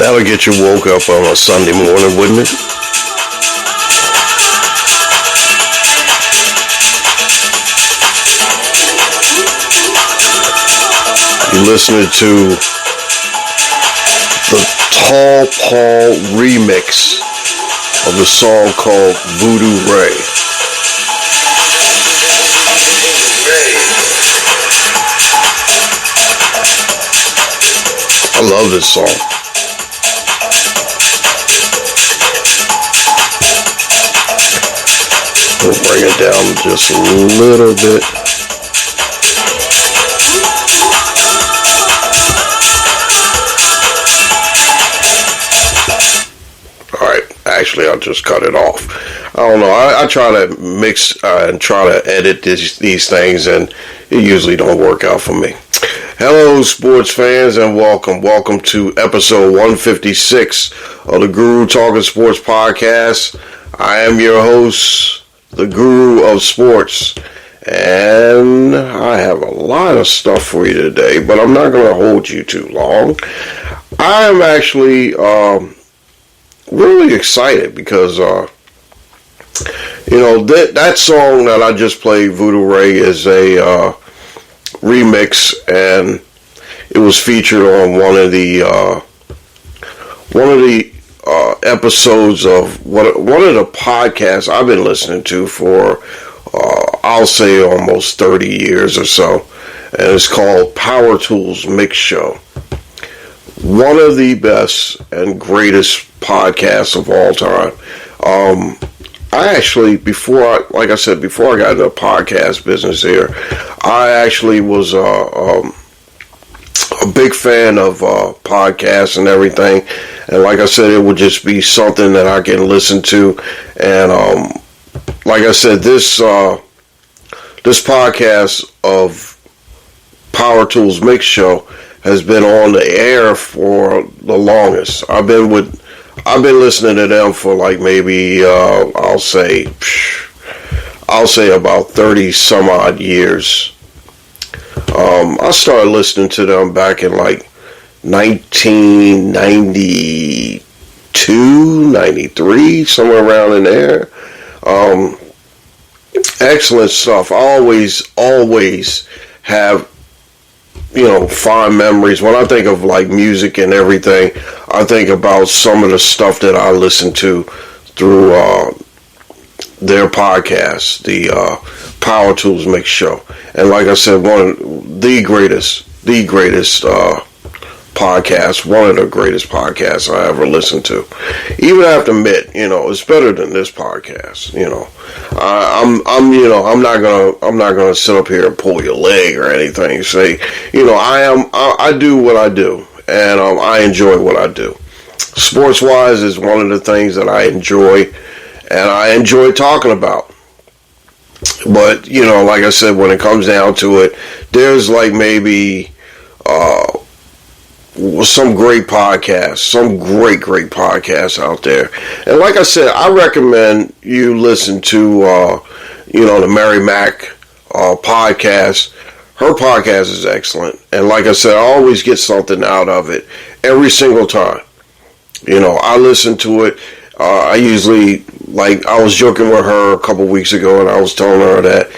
That'll get you woke up on a Sunday morning, wouldn't it? You're listening to the Tall Paul remix of the song called Voodoo Ray. I love this song. We'll bring it down just a little bit. Actually, I'll just cut it off. I don't know. I try to mix and try to edit these things, and it usually don't work out for me. Hello, sports fans, and welcome. Welcome to episode 156 of the Guru Talkin Sports podcast. I am your host, the Guru of Sports, and I have a lot of stuff for you today, but I'm not going to hold you too long. I am actually really excited because that song that I just played, Voodoo Ray, is a remix, and it was featured on one of the episodes of one of the podcasts I've been listening to for I'll say almost 30 years or so, and it's called Power Tools Mix Show. One of the best and greatest podcasts of all time. I actually, before I got into the podcast business here, I actually was a big fan of podcasts and everything. And like I said, it would just be something that I can listen to. And like I said, this podcast of Power Tools Mix Show has been on the air for the longest. I've been listening to them for like maybe I'll say about 30 some odd years. I started listening to them back in like 1992, 93, somewhere around in there. Excellent stuff. I always have fond memories. When I think of like music and everything, I think about some of the stuff that I listened to through their podcast, the Power Tools Mix Show. And like I said, one of the greatest podcasts, one of the greatest podcasts I ever listened to. Even I have to admit, it's better than this podcast. I'm not gonna sit up here and pull your leg or anything. Say, I do what I do, and I enjoy what I do. Sports wise is one of the things that I enjoy, and I enjoy talking about. But like I said, when it comes down to it, there's like maybe some great podcasts, some great podcasts out there. And like I said, I recommend you listen to, the Mary Mac podcast. Her podcast is excellent. And like I said, I always get something out of it every single time. I listen to it. I usually, I was joking with her a couple weeks ago, and I was telling her that,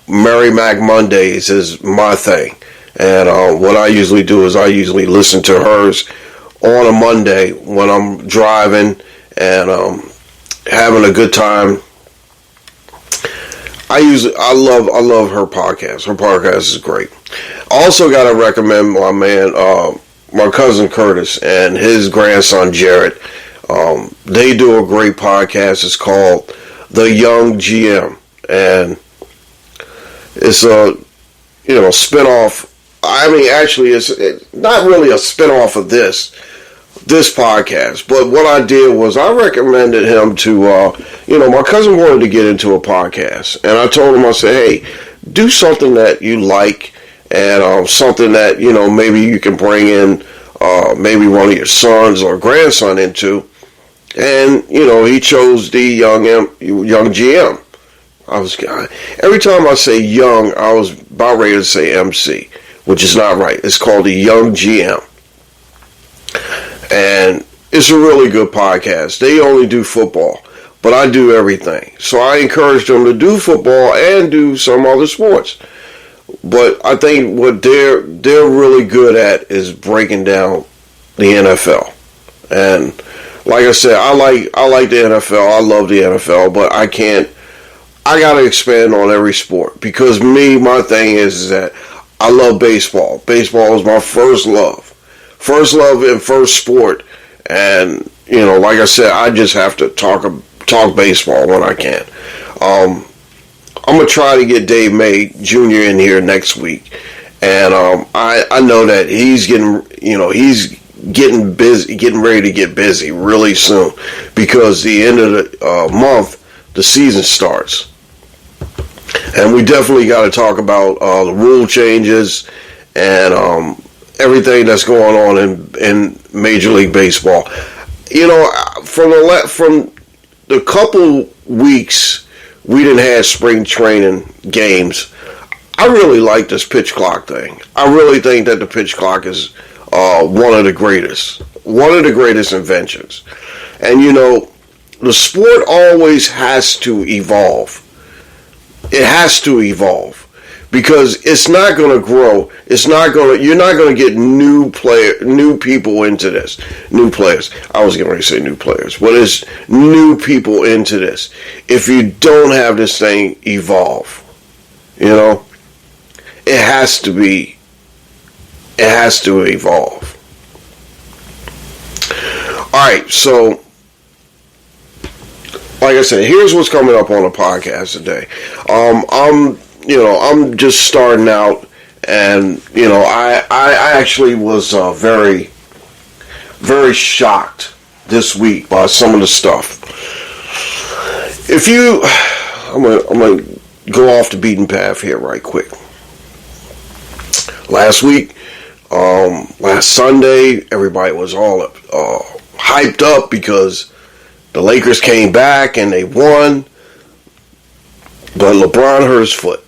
Mary Mac Mondays is my thing. And what I usually do is I usually listen to hers on a Monday when I'm driving and having a good time. I love her podcast. Her podcast is great. Also got to recommend my man, my cousin Curtis and his grandson Jared. They do a great podcast. It's called The Young GM, and it's a spinoff. I mean, actually, it's not really a spinoff of this podcast, but what I did was I recommended him to, my cousin wanted to get into a podcast, and I told him, I said, hey, do something that you like, and something that, maybe you can bring in, maybe one of your sons or grandson into, and, he chose the young GM. Every time I say young, I was about ready to say MC, which is not right. It's called the Young GM. And it's a really good podcast. They only do football, but I do everything. So I encourage them to do football and do some other sports. But I think what they're really good at is breaking down the NFL. And like I said, I like the NFL. I love the NFL, but I got to expand on every sport because my thing is that I love baseball. Baseball is my first love and first sport. And like I said, I just have to talk baseball when I can. I'm gonna try to get Dave May Jr. in here next week, and I know that he's getting busy, getting ready to get busy really soon because the end of the month the season starts, and we definitely got to talk about the rule changes and everything that's going on in Major League Baseball. From the couple weeks we didn't have spring training games, I really like this pitch clock thing. I really think that the pitch clock is one of the greatest inventions. And the sport always has to evolve. It has to evolve because it's not going to grow. You're not going to get new people into this. New players. I was going to say new players, but it's new people into this. If you don't have this thing evolve, it has to evolve. All right, so like I said, here's what's coming up on the podcast today. I'm just starting out, and I actually was very, very shocked this week by some of the stuff. I'm gonna go off the beaten path here right quick. Last week, last Sunday, everybody was all hyped up because the Lakers came back and they won, but LeBron hurt his foot.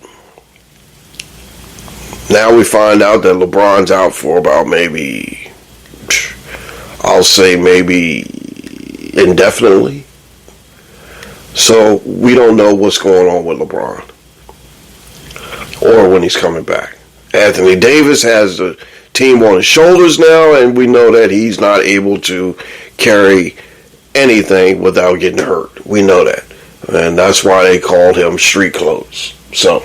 Now we find out that LeBron's out for about maybe indefinitely. So we don't know what's going on with LeBron or when he's coming back. Anthony Davis has the team on his shoulders now, and we know that he's not able to carry anything without getting hurt. We know that. And that's why they called him street clothes. So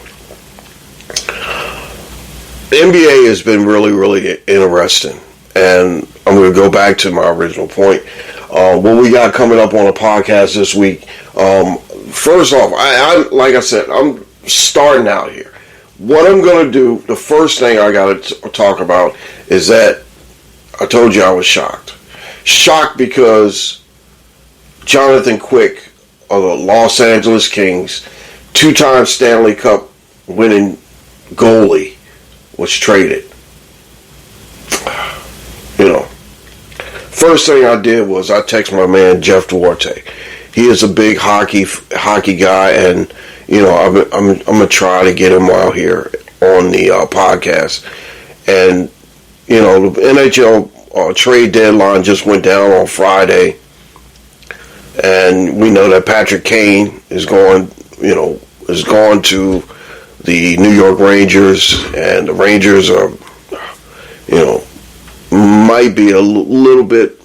the NBA has been really, really interesting. And I'm going to go back to my original point. What we got coming up on the podcast this week. First off, like I said, I'm starting out here. What I'm going to do, the first thing I got to talk about is that I told you I was shocked. Shocked because Jonathan Quick of the Los Angeles Kings, two-time Stanley Cup winning goalie, was traded. First thing I did was I texted my man Jeff Duarte. He is a big hockey guy, and I'm gonna try to get him out here on the podcast. And the NHL trade deadline just went down on Friday, and we know that Patrick Kane is going to the New York Rangers, and the Rangers are, might be a little bit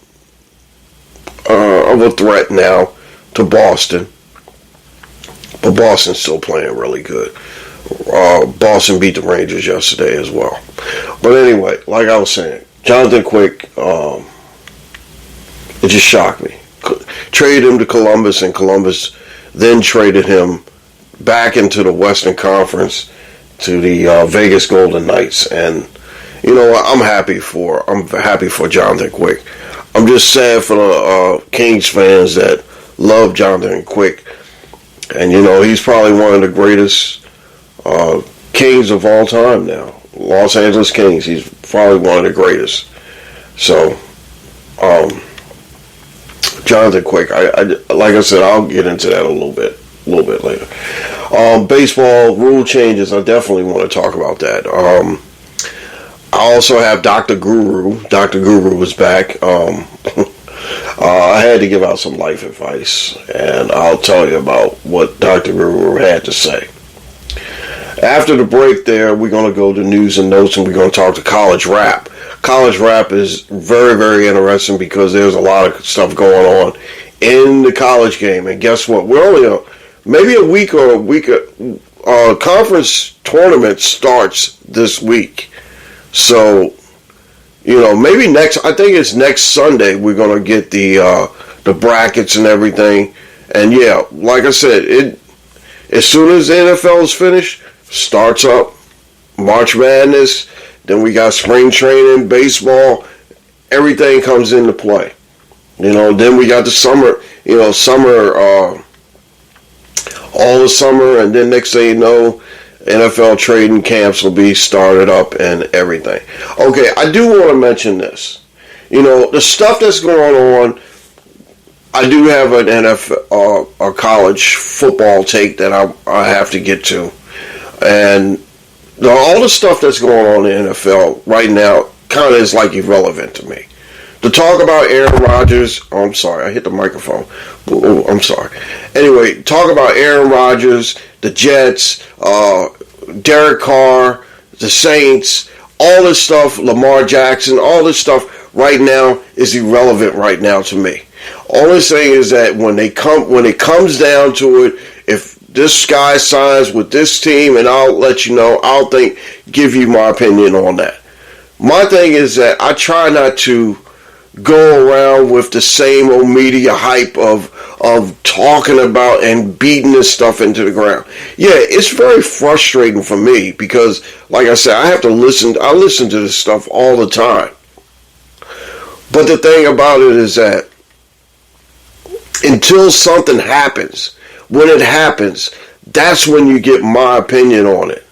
of a threat now to Boston. But Boston's still playing really good. Boston beat the Rangers yesterday as well. But anyway, like I was saying, Jonathan Quick, it just shocked me. Traded him to Columbus, and Columbus then traded him back into the Western Conference to the Vegas Golden Knights. And I'm happy for Jonathan Quick. I'm just sad for the Kings fans that love Jonathan Quick. And he's probably one of the greatest Kings of all time now. Los Angeles Kings. He's probably one of the greatest. So, Jonathan Quick. I like I said, I'll get into that a little bit later. Baseball rule changes. I definitely want to talk about that. I also have Dr. Guru. Dr. Guru was back. I had to give out some life advice, and I'll tell you about what Dr. Guru had to say. After the break there, we're going to go to news and notes, and we're going to talk to college rap. College rap is very, very interesting because there's a lot of stuff going on in the college game. And guess what? We're only maybe a week conference tournament starts this week. So, maybe I think it's next Sunday we're going to get the brackets and everything. And yeah, like I said, as soon as the NFL is finished, starts up March Madness, then we got spring training, baseball, everything comes into play. Then we got the summer, all the summer, and then next thing you know, NFL trading camps will be started up and everything. Okay, I do want to mention this. The stuff that's going on, I do have an NFL, a college football take that I have to get to. And all the stuff that's going on in the NFL right now kind of is like irrelevant to me. To talk about Aaron Rodgers, I'm sorry, I hit the microphone. I'm sorry. Anyway, talk about Aaron Rodgers, the Jets, Derek Carr, the Saints, all this stuff, Lamar Jackson, all this stuff right now is irrelevant right now to me. Only thing is that when it comes down to it, if this guy signs with this team, and I'll let you know, give you my opinion on that. My thing is that I try not to go around with the same old media hype of talking about and beating this stuff into the ground. Yeah, it's very frustrating for me because, like I said, I listen to this stuff all the time. But the thing about it is that until something happens, when it happens, that's when you get my opinion on it.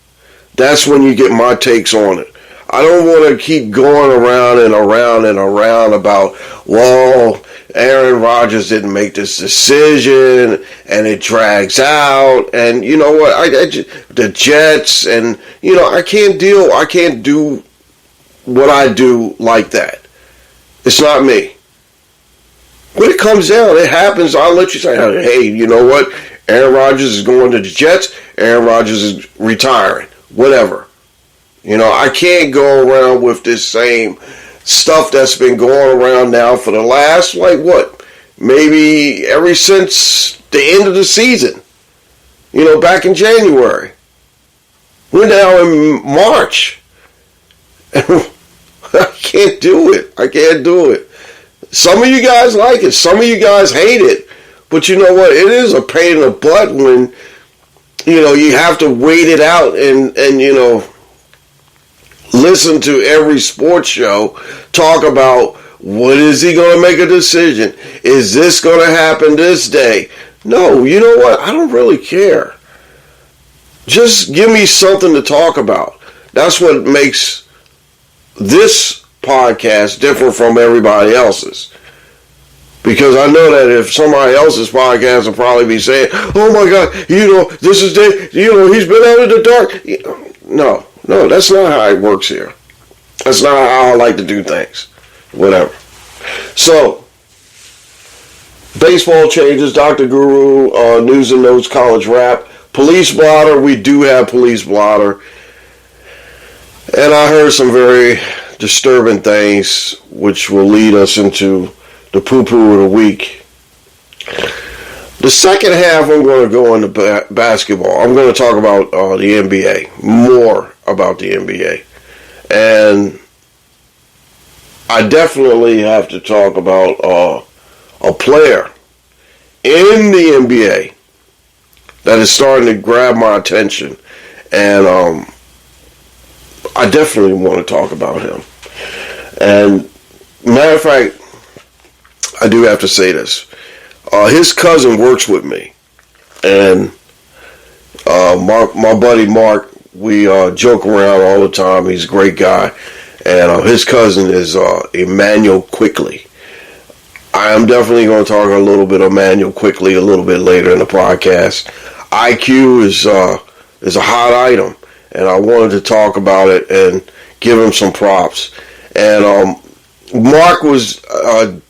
That's when you get my takes on it. I don't want to keep going around and around and around about, well, Aaron Rodgers didn't make this decision, and it drags out, and you know what, the Jets, and I can't do what I do like that. It's not me. When it comes down, it happens, I'll let you say, hey, you know what, Aaron Rodgers is going to the Jets, Aaron Rodgers is retiring, whatever. I can't go around with this same stuff that's been going around now for the last, maybe ever since the end of the season. Back in January. We're now in March. I can't do it. Some of you guys like it. Some of you guys hate it. But you know what? It is a pain in the butt when, you have to wait it out and listen to every sports show talk about when is he going to make a decision? Is this going to happen this day? No, you know what? I don't really care. Just give me something to talk about. That's what makes this podcast different from everybody else's. Because I know that if somebody else's podcast will probably be saying, oh my God, this is he's been out in the dark. No, that's not how it works here. That's not how I like to do things. Whatever. So, baseball changes, Dr. Guru, news and notes, college rap. Police Blotter, we do have Police Blotter. And I heard some very disturbing things which will lead us into the poo-poo of the week. The second half, I'm going to go into basketball. I'm going to talk about the NBA, more about the NBA. And I definitely have to talk about a player in the NBA that is starting to grab my attention. And I definitely want to talk about him. And matter of fact, I do have to say this. His cousin works with me. And my buddy Mark, we joke around all the time. He's a great guy. And his cousin is Immanuel Quickley. I am definitely going to talk a little bit of Immanuel Quickley a little bit later in the podcast. IQ is a hot item. and I wanted to talk about it and give him some props. And Mark was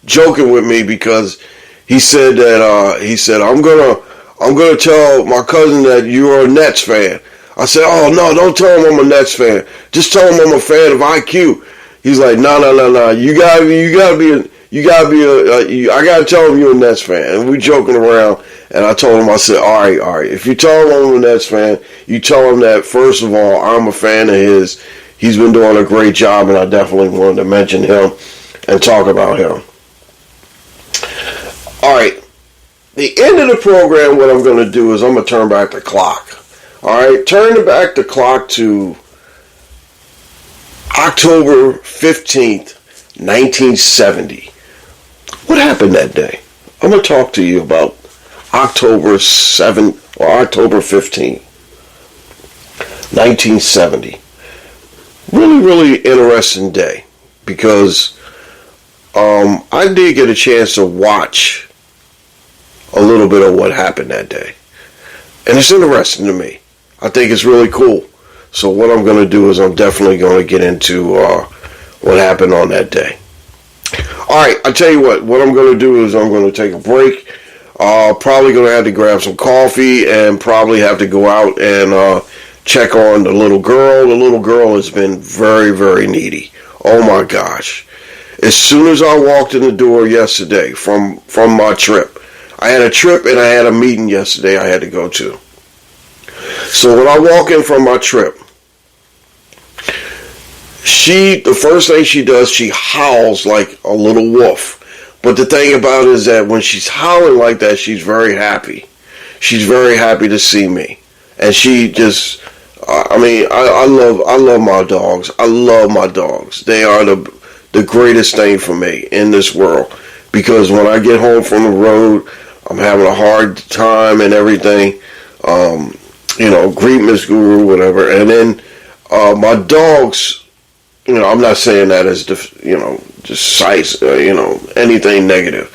joking with me because he said that I'm gonna tell my cousin that you're a Nets fan. I said, oh no, don't tell him I'm a Nets fan. Just tell him I'm a fan of IQ. He's like, no. I gotta tell him you're a Nets fan. And we joking around, and I told him, I said, all right. If you tell him I'm a Nets fan, you tell him that first of all, I'm a fan of his. He's been doing a great job, and I definitely wanted to mention him and talk about him. All right. The end of the program, what I'm going to do is I'm going to turn back the clock. All right, turn back the clock to October 15th, 1970. What happened that day? I'm going to talk to you about October 15th, 1970. Really interesting day because I did get a chance to watch a little bit of what happened that day. And it's interesting to me. I think it's really cool. So what I'm going to do is I'm definitely going to get into what happened on that day. All right, I tell you what I'm going to do is I'm going to take a break. Probably going to have to grab some coffee and probably have to go out and check on the little girl. The little girl has been very needy. Oh my gosh. As soon as I walked in the door yesterday from my trip, I had a trip and I had a meeting yesterday I had to go to. So when I walk in from my trip, the first thing she does, she howls like a little wolf. But the thing about it is that when she's howling like that, she's very happy. She's very happy to see me. And she just, I love my dogs. I love my dogs. They are the greatest thing for me in this world. Because when I get home from the road, I'm having a hard time and everything. Greet Miss Guru, whatever. And then my dogs, I'm not saying that as just size, anything negative.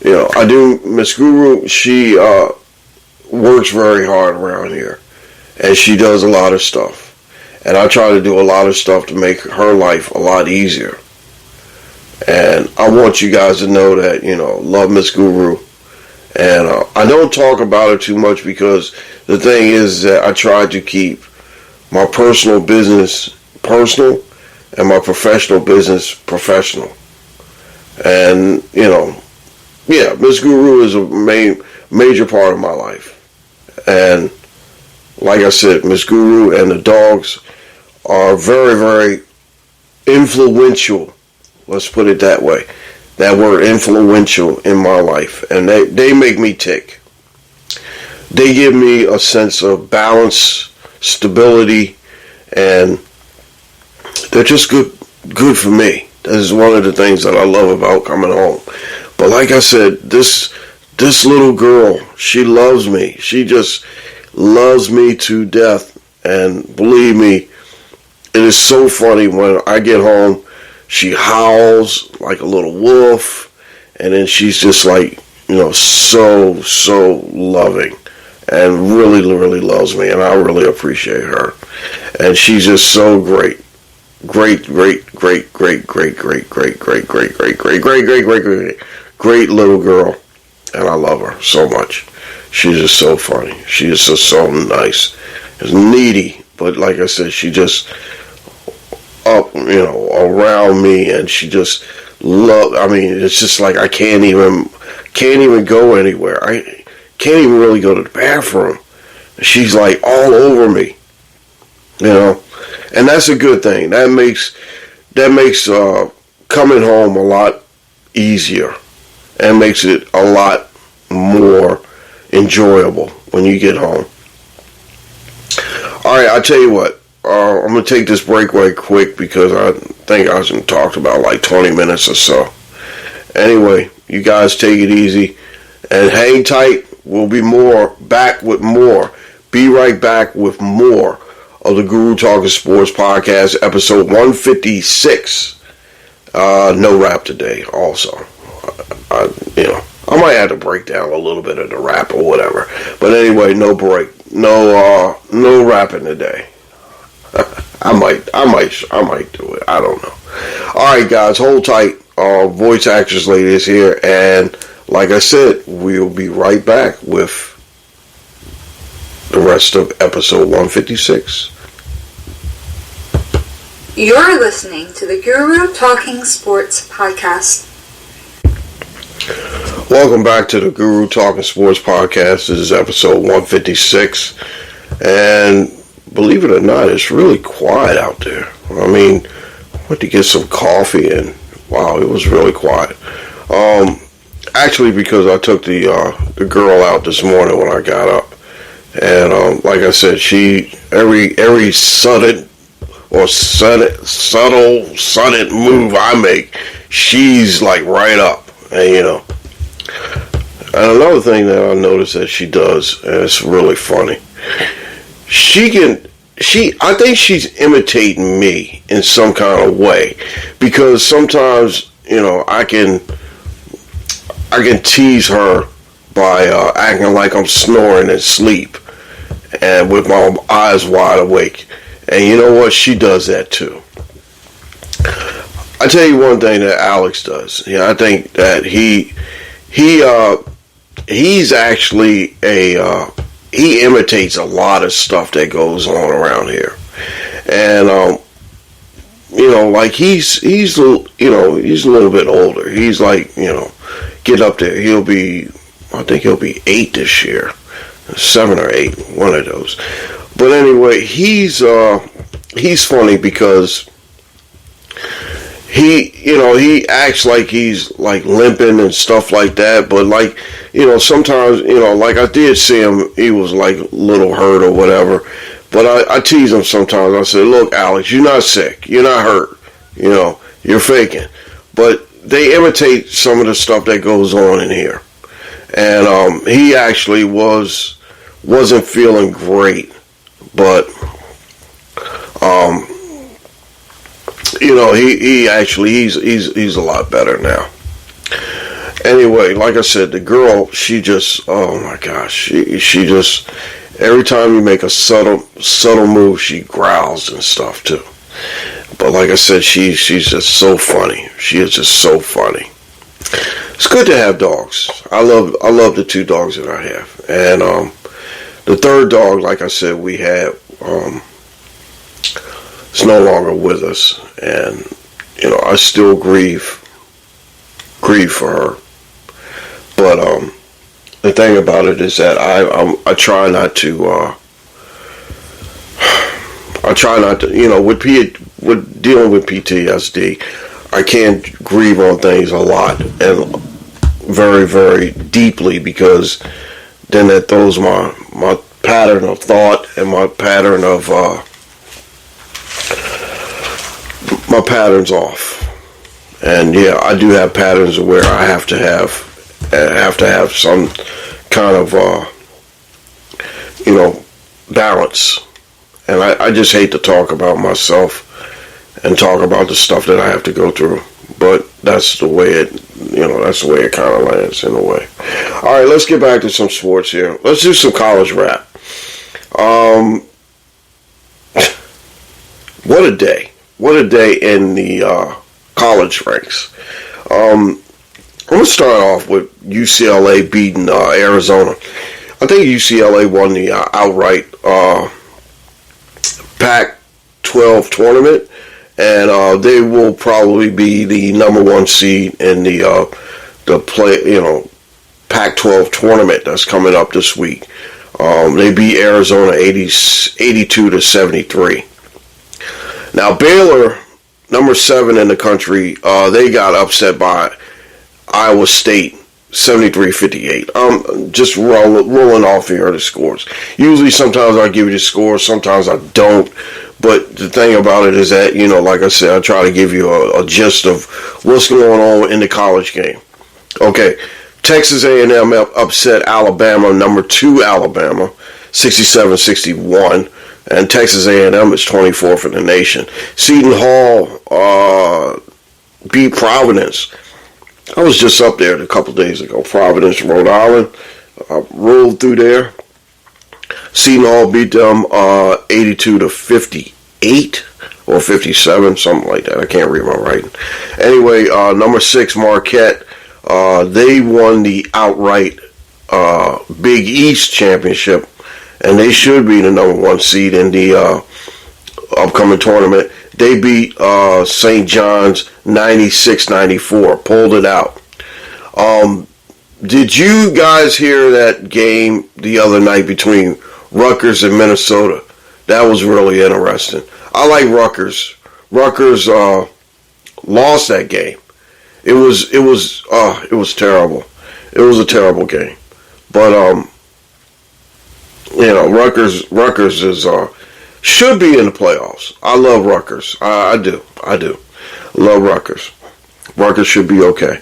I do. Miss Guru, she works very hard around here, and she does a lot of stuff. And I try to do a lot of stuff to make her life a lot easier. And I want you guys to know that, love Miss Guru. And I don't talk about it too much because the thing is that I try to keep my personal business personal and my professional business professional. And, Miss Guru is a major part of my life. And like I said, Miss Guru and the dogs are very influential. Let's put it that way. That word, influential, in my life. And they make me tick. They give me a sense of balance, stability, and they're just good for me. That is one of the things that I love about coming home. But like I said, this little girl, she loves me. She just loves me to death. And believe me, it is so funny when I get home. She howls like a little wolf, and then she's just like, so loving, and really loves me, and I really appreciate her. And she's just so great little girl, and I love her so much. She's just so funny. She is so nice. It's needy, but like I said, she just up, around me, and she just it's just like I can't even go anywhere. I can't even really go to the bathroom. She's like all over me, and that's a good thing. That makes coming home a lot easier, and makes it a lot more enjoyable when you get home. All right, I'll tell you what. I'm going to take this break right quick because I think I was talked about like 20 minutes or so. Anyway, you guys take it easy and hang tight. We'll be back with more. Be right back with more of the Guru Talkin Sports Podcast, episode 156. No rap today also. I might have to break down a little bit of the rap or whatever. But anyway, no break. No rapping today. I might do it. I don't know. All right, guys, hold tight. Voice actress lady is here, and like I said, we'll be right back with the rest of episode 156. You're listening to the Guru Talking Sports podcast. Welcome back to the Guru Talking Sports podcast. This is episode 156, and believe it or not, it's really quiet out there. I mean, I went to get some coffee, and wow, it was really quiet. Actually, because I took the girl out this morning when I got up, and like I said, she every sudden move I make, she's like right up, and And another thing that I noticed that she does, and it's really funny, I think she's imitating me in some kind of way, because sometimes, I can tease her by acting like I'm snoring in sleep and with my eyes wide awake. And you know what? She does that too. I tell you one thing that Alex does. I think that he's actually he imitates a lot of stuff that goes on around here. And like he's a little bit older. He's like, getting up there. I think he'll be 8 this year. 7 or 8, one of those. But anyway, he's funny because he acts like he's like limping and stuff like that, but like, sometimes, like I did see him, he was like a little hurt or whatever, but I tease him sometimes. I say, look, Alex, you're not sick, you're not hurt, you're faking. But they imitate some of the stuff that goes on in here. And he actually wasn't feeling great, but he's a lot better now. Anyway, like I said, the girl, she just, oh my gosh, she just, every time you make a subtle move, she growls and stuff too. But like I said, she's just so funny. She is just so funny. It's good to have dogs. I love the 2 dogs that I have. And the third dog, like I said, we have, is no longer with us. And, I still grieve for her. But the thing about it is that I try not to, with dealing with PTSD, I can't grieve on things a lot and very, very deeply, because then that throws my pattern of thought and my pattern of my patterns off. And yeah, I do have patterns where I have to have some kind of balance. And I just hate to talk about myself and talk about the stuff that I have to go through. But that's the way it kind of lands in a way. All right, let's get back to some sports here. Let's do some college rap. What a day. What a day in the college ranks. I'm going to start off with UCLA beating Arizona. I think UCLA won the outright Pac-12 tournament, and they will probably be the number 1 seed in the Pac-12 tournament that's coming up this week. They beat Arizona 82-73. Now Baylor, number 7 in the country, they got upset by Iowa State 73-58. I'm just rolling off here the scores. Usually, sometimes I give you the scores, sometimes I don't. But the thing about it is that, like I said, I try to give you a gist of what's going on in the college game. Okay, Texas A&M upset Alabama, number 2 Alabama, 67-61. And Texas A&M is 24th in the nation. Seton Hall beat Providence. I was just up there a couple days ago. Providence, Rhode Island. Rolled through there. Seton Hall beat them 82-58. or 57, something like that. I can't read my writing. Anyway, number 6, Marquette. They won the outright Big East championship, and they should be the number 1 seed in the upcoming tournament. They beat St. John's 96-94, pulled it out. Did you guys hear that game the other night between Rutgers and Minnesota? That was really interesting. I like Rutgers. Rutgers lost that game. It was terrible. It was a terrible game. But Rutgers is should be in the playoffs. I love Rutgers. I do. Love Rutgers. Rutgers should be okay.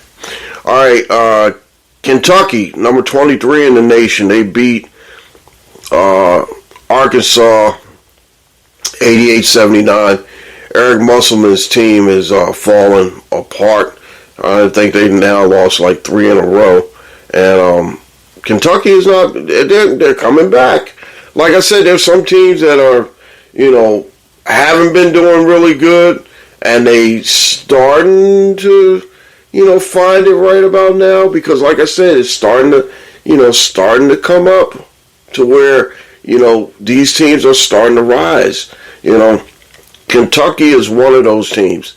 All right, Kentucky, number 23 in the nation. They beat Arkansas 88-79. Eric Musselman's team is falling apart. I think they've now lost like 3 in a row. And Kentucky is not, they're coming back. Like I said, there's some teams that are, haven't been doing really good, and they starting to, find it right about now, because like I said, it's starting to come up to where, these teams are starting to rise. Kentucky is one of those teams.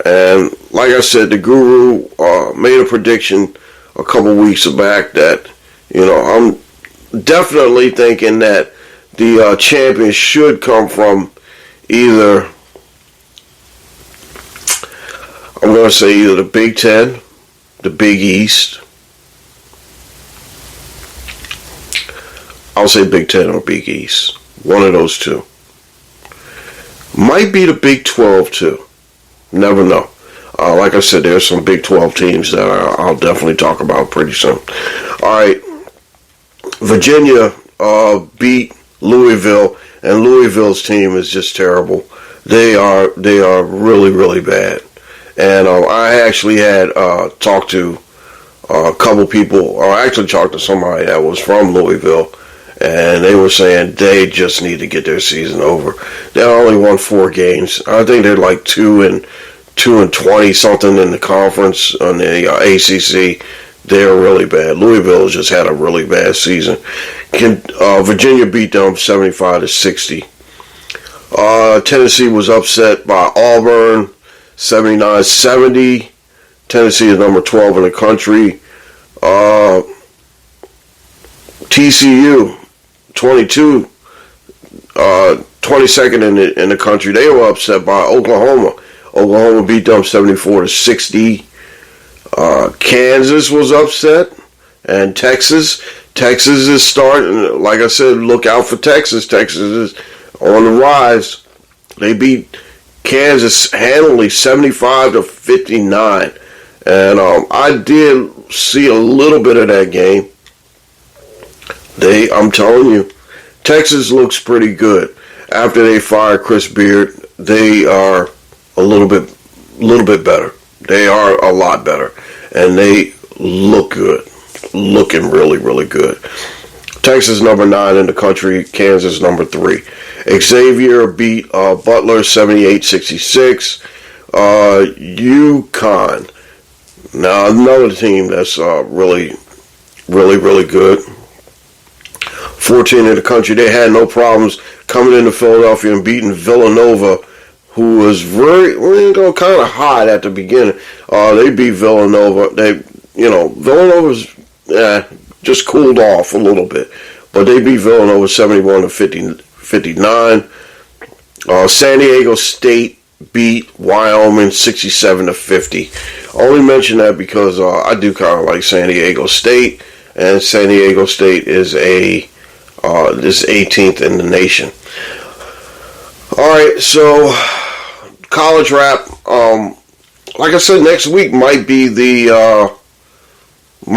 And like I said, the Guru made a prediction a couple weeks back that, I'm definitely thinking that the champions should come from either, I'm going to say either the Big Ten, the Big East. I'll say Big Ten or Big East. One of those two. Might be the Big 12 too. Never know. Like I said, there's some Big 12 teams that I'll definitely talk about pretty soon. All right. Virginia beat Louisville, and Louisville's team is just terrible. They are really, really bad. And I actually had talked to a couple people, or actually talked to somebody that was from Louisville, and they were saying they just need to get their season over. They only won 4 games. I think they're like 2-20 something in the conference on the ACC. They're really bad. Louisville just had a really bad season. Virginia beat them 75-60. Tennessee was upset by Auburn 79-70. Tennessee is number 12 in the country. TCU 22nd in the country. They were upset by Oklahoma. Oklahoma beat them 74-60. Kansas was upset, and Texas is starting. Like I said, look out for Texas. Texas is on the rise. They beat Kansas handily 75-59, and I did see a little bit of that game. I'm telling you, Texas looks pretty good. After they fired Chris Beard, they are a little bit better. They are a lot better, and they look good, looking really, really good. Texas number 9 in the country, Kansas number 3. Xavier beat Butler 78-66. UConn, now another team that's really, really, really good. 14 in the country. They had no problems coming into Philadelphia and beating Villanova, who was kind of hot at the beginning. They beat Villanova. Villanova's just cooled off a little bit, but they beat Villanova 71-59. San Diego State beat Wyoming 67-50. I only mention that because I do kind of like San Diego State, and San Diego State is is 18th in the nation. All right, so college rap. Like I said, next week might be the we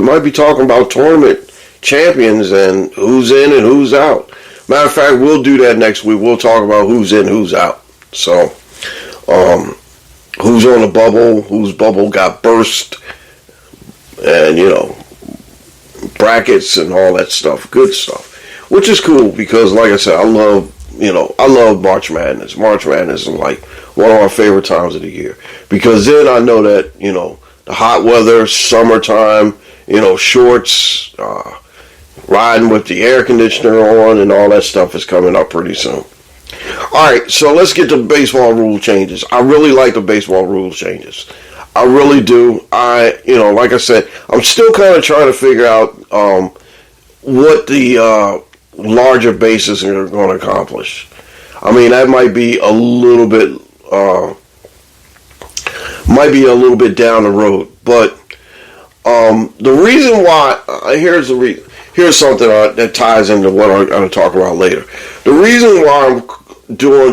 might be talking about tournament champions and who's in and who's out. Matter of fact, we'll do that next week. We'll talk about who's in, who's out. So, who's on the bubble, whose bubble got burst, and brackets and all that stuff. Good stuff. Which is cool because, like I said, I love I love March Madness. March Madness is like one of my favorite times of the year because then I know that, the hot weather, summertime, shorts, riding with the air conditioner on and all that stuff is coming up pretty soon. All right, so let's get to baseball rule changes. I really like the baseball rule changes. I really do. Like I said, I'm still kind of trying to figure out what the larger bases are going to accomplish. I mean, that might be a little bit down the road, but the reason why here's something that ties into what I'm going to talk about later. The reason why I'm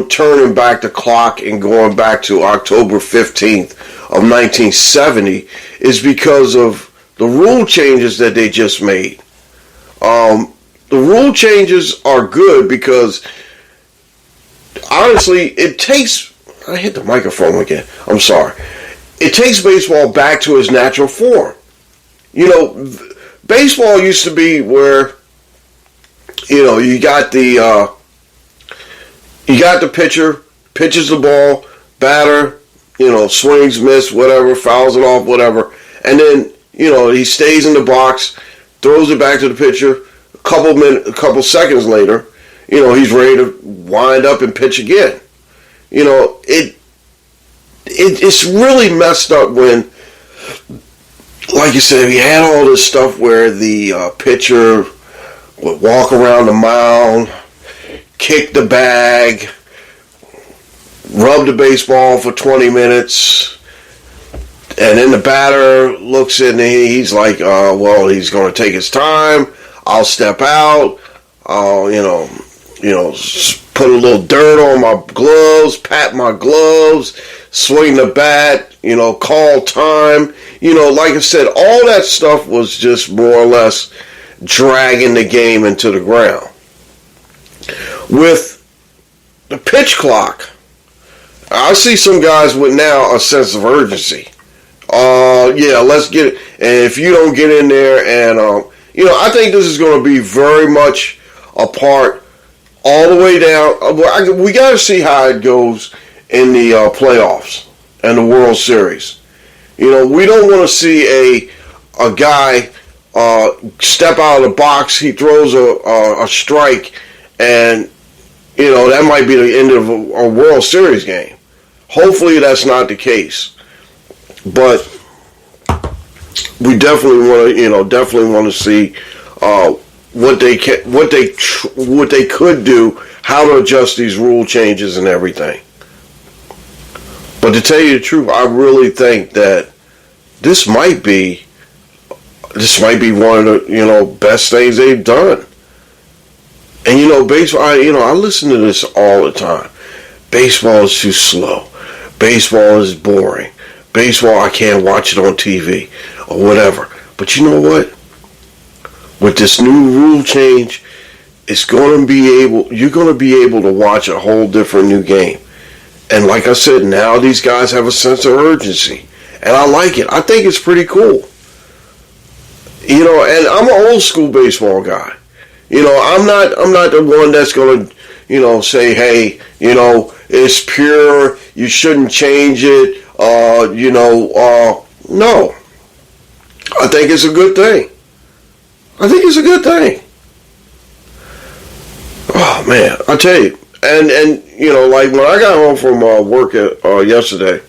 turning back the clock and going back to October 15th of 1970 is because of the rule changes that they just made. The rule changes are good because, honestly, I hit the microphone again. I'm sorry. It takes baseball back to its natural form. Baseball used to be where, you got the pitcher, pitches the ball, batter, swings, miss, whatever, fouls it off, whatever. And then, he stays in the box, throws it back to the pitcher. A couple seconds later, he's ready to wind up and pitch again. It's really messed up when, like you said, you had all this stuff where the pitcher would walk around the mound, kick the bag, rub the baseball for 20 minutes, and then the batter looks in and he's like, he's going to take his time. I'll step out. I'll, put a little dirt on my gloves, pat my gloves, swing the bat, call time. Like I said, all that stuff was just more or less dragging the game into the ground. With the pitch clock, I see some guys with now a sense of urgency. Let's get it. And if you don't get in there and, I think this is going to be very much a part all the way down. We got to see how it goes in the playoffs and the World Series. We don't want to see a guy step out of the box. He throws a strike, and that might be the end of a World Series game. Hopefully, that's not the case. But we definitely want to see what they could do, how to adjust these rule changes and everything. But to tell you the truth, I really think that this might be one of the best things they've done. And baseball, I listen to this all the time. Baseball is too slow. Baseball is boring. Baseball, I can't watch it on TV or whatever. But you know what? With this new rule change, you're going to be able to watch a whole different new game. And like I said, now these guys have a sense of urgency. And I like it. I think it's pretty cool. And I'm an old school baseball guy. I'm not the one that's going to, say, hey, it's pure, you shouldn't change it, no. I think it's a good thing. Oh, man, I tell you. And like when I got home from work yesterday,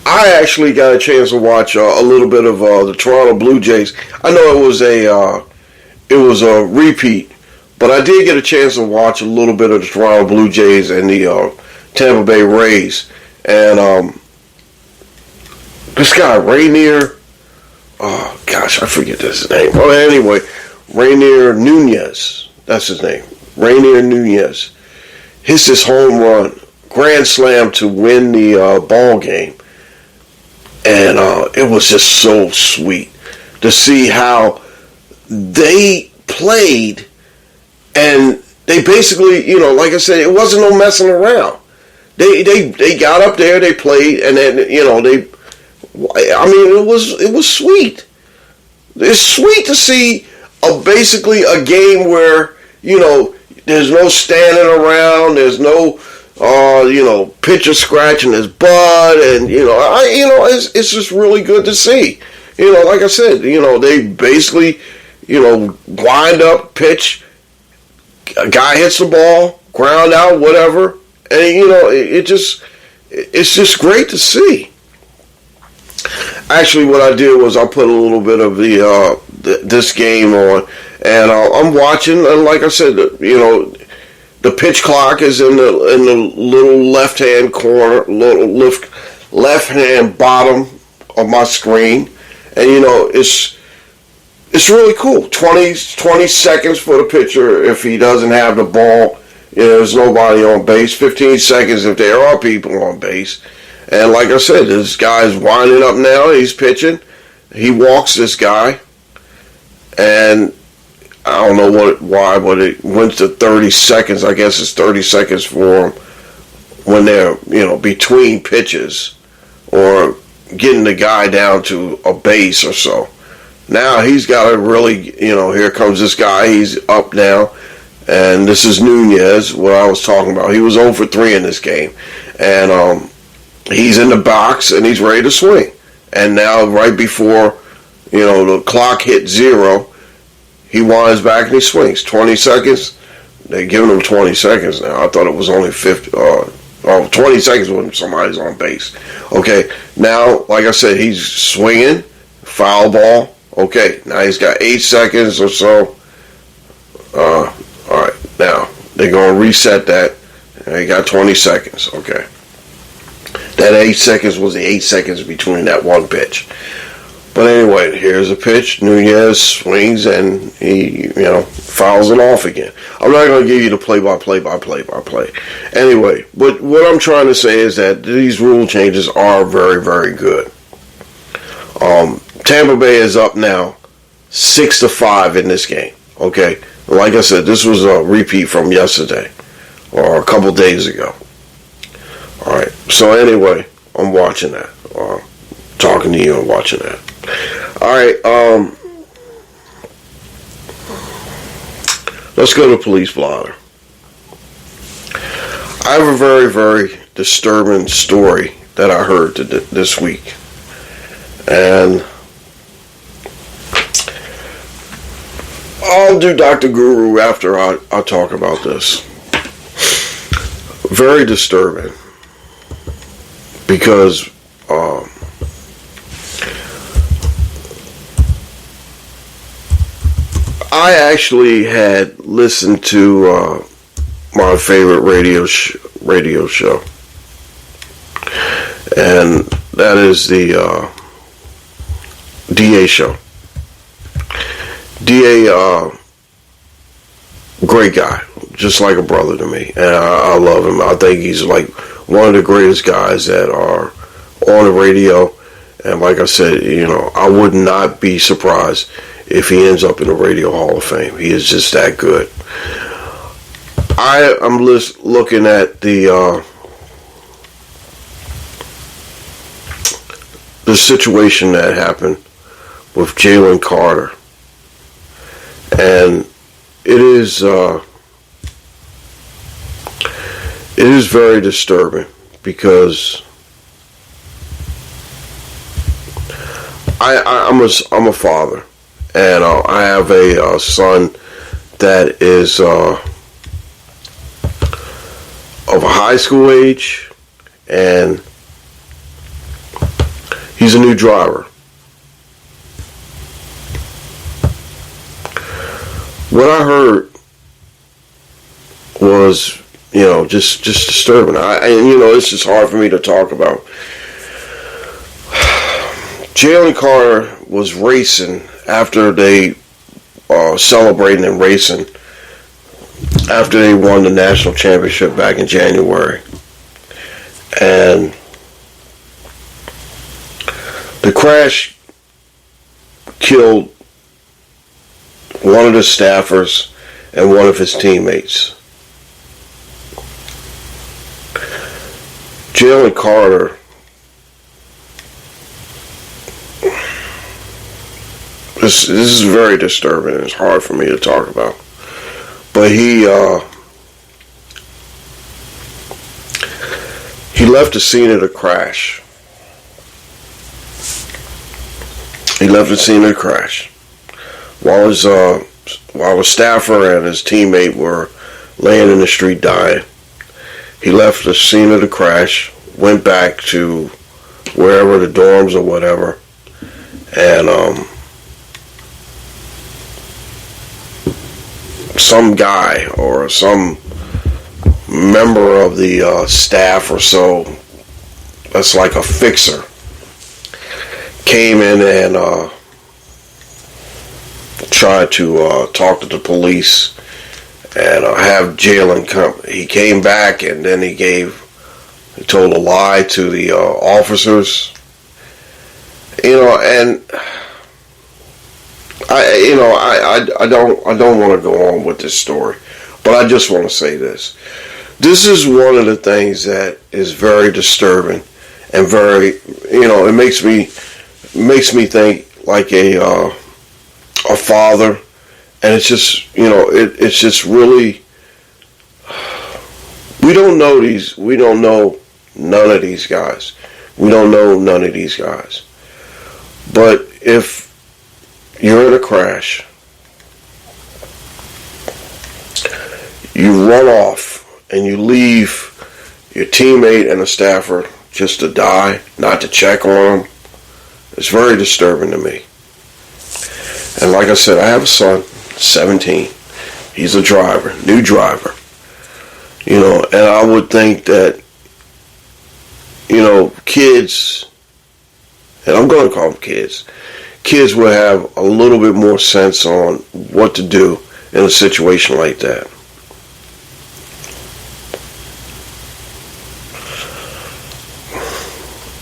I actually got a chance to watch a little bit of the Toronto Blue Jays. I know it was a repeat, but I did get a chance to watch a little bit of the Toronto Blue Jays and the Tampa Bay Rays. And this guy, Rainier, oh gosh, I forget his name. Well, anyway, Rainier Nunez, that's his name. Rainier Nunez hits his home run, grand slam to win the ball game. And it was just so sweet to see how they played, and they basically, like I said, it wasn't no messing around. They got up there, they played, and then it was sweet. It's sweet to see basically a game where there's no standing around. There's no, pitcher scratching his butt, and it's just really good to see. Like I said, they basically, wind up, pitch, a guy hits the ball, ground out, whatever, and it's just great to see. Actually, what I did was I put a little bit of this game on, and I'm watching, and like I said, the pitch clock is in the little left hand corner, little left hand bottom of my screen, and it's really cool. 20 seconds for the pitcher if he doesn't have the ball. There's nobody on base. 15 seconds if there are people on base. And like I said, this guy's winding up now. He's pitching. He walks this guy, and I don't know why, but it went to 30 seconds. I guess it's 30 seconds for them when they're, between pitches or getting the guy down to a base or so. Now he's got to really, here comes this guy. He's up now, and this is Nunez, what I was talking about. He was 0 for 3 in this game, and he's in the box, and he's ready to swing. And now right before, the clock hit 0, he winds back and he swings. 20 seconds. They're giving him 20 seconds now. I thought it was only 20 seconds when somebody's on base. Okay, now, like I said, he's swinging. Foul ball. Okay, now he's got 8 seconds or so. All right, now they're going to reset that. He got 20 seconds. Okay. That 8 seconds was the 8 seconds between that one pitch. But anyway, here's a pitch. Nunez swings, and he, fouls it off again. I'm not going to give you the play-by-play. Anyway, but what I'm trying to say is that these rule changes are very, very good. Tampa Bay is up now 6-5 in this game. Okay? Like I said, this was a repeat from yesterday or a couple days ago. All right. So anyway, I'm watching that. Talking to you and watching that. All right. Let's go to Police Blotter. I have a very, very disturbing story that I heard this week. And I'll do Dr. Guru after I talk about this. Very disturbing. Because I actually had listened to my favorite radio show, and that is the DA show. DA, great guy, just like a brother to me, and I love him. I think he's like one of the greatest guys that are on the radio, and like I said, I would not be surprised if he ends up in the Radio Hall of Fame. He is just that good. I am looking at the situation that happened with Jalen Carter, and it is very disturbing because I'm a father, and I have a son that is of a high school age, and he's a new driver. What I heard was, just disturbing. It's just hard for me to talk about. Jalen Carter was racing after they celebrating and racing after they won the national championship back in January. And the crash killed one of the staffers and one of his teammates. Jalen Carter this is very disturbing. It's hard for me to talk about. But he left the scene of the crash. While his staffer and his teammate were laying in the street dying. He left the scene of the crash, went back to wherever, the dorms or whatever, and some guy or some member of the staff or so, that's like a fixer, came in and tried to talk to the police and have jailing come. He came back and then he told a lie to the officers, and I don't want to go on with this story, but I just want to say this. This is one of the things that is very disturbing and very, it makes me think like a father, and it's just, it's just really, we don't know none of these guys. But if you're in a crash, you run off and you leave your teammate and a staffer just to die, not to check on them, it's very disturbing to me. And like I said, I have a son, 17. He's a driver, new driver. And I would think that, kids, and I'm going to call them kids will have a little bit more sense on what to do in a situation like that.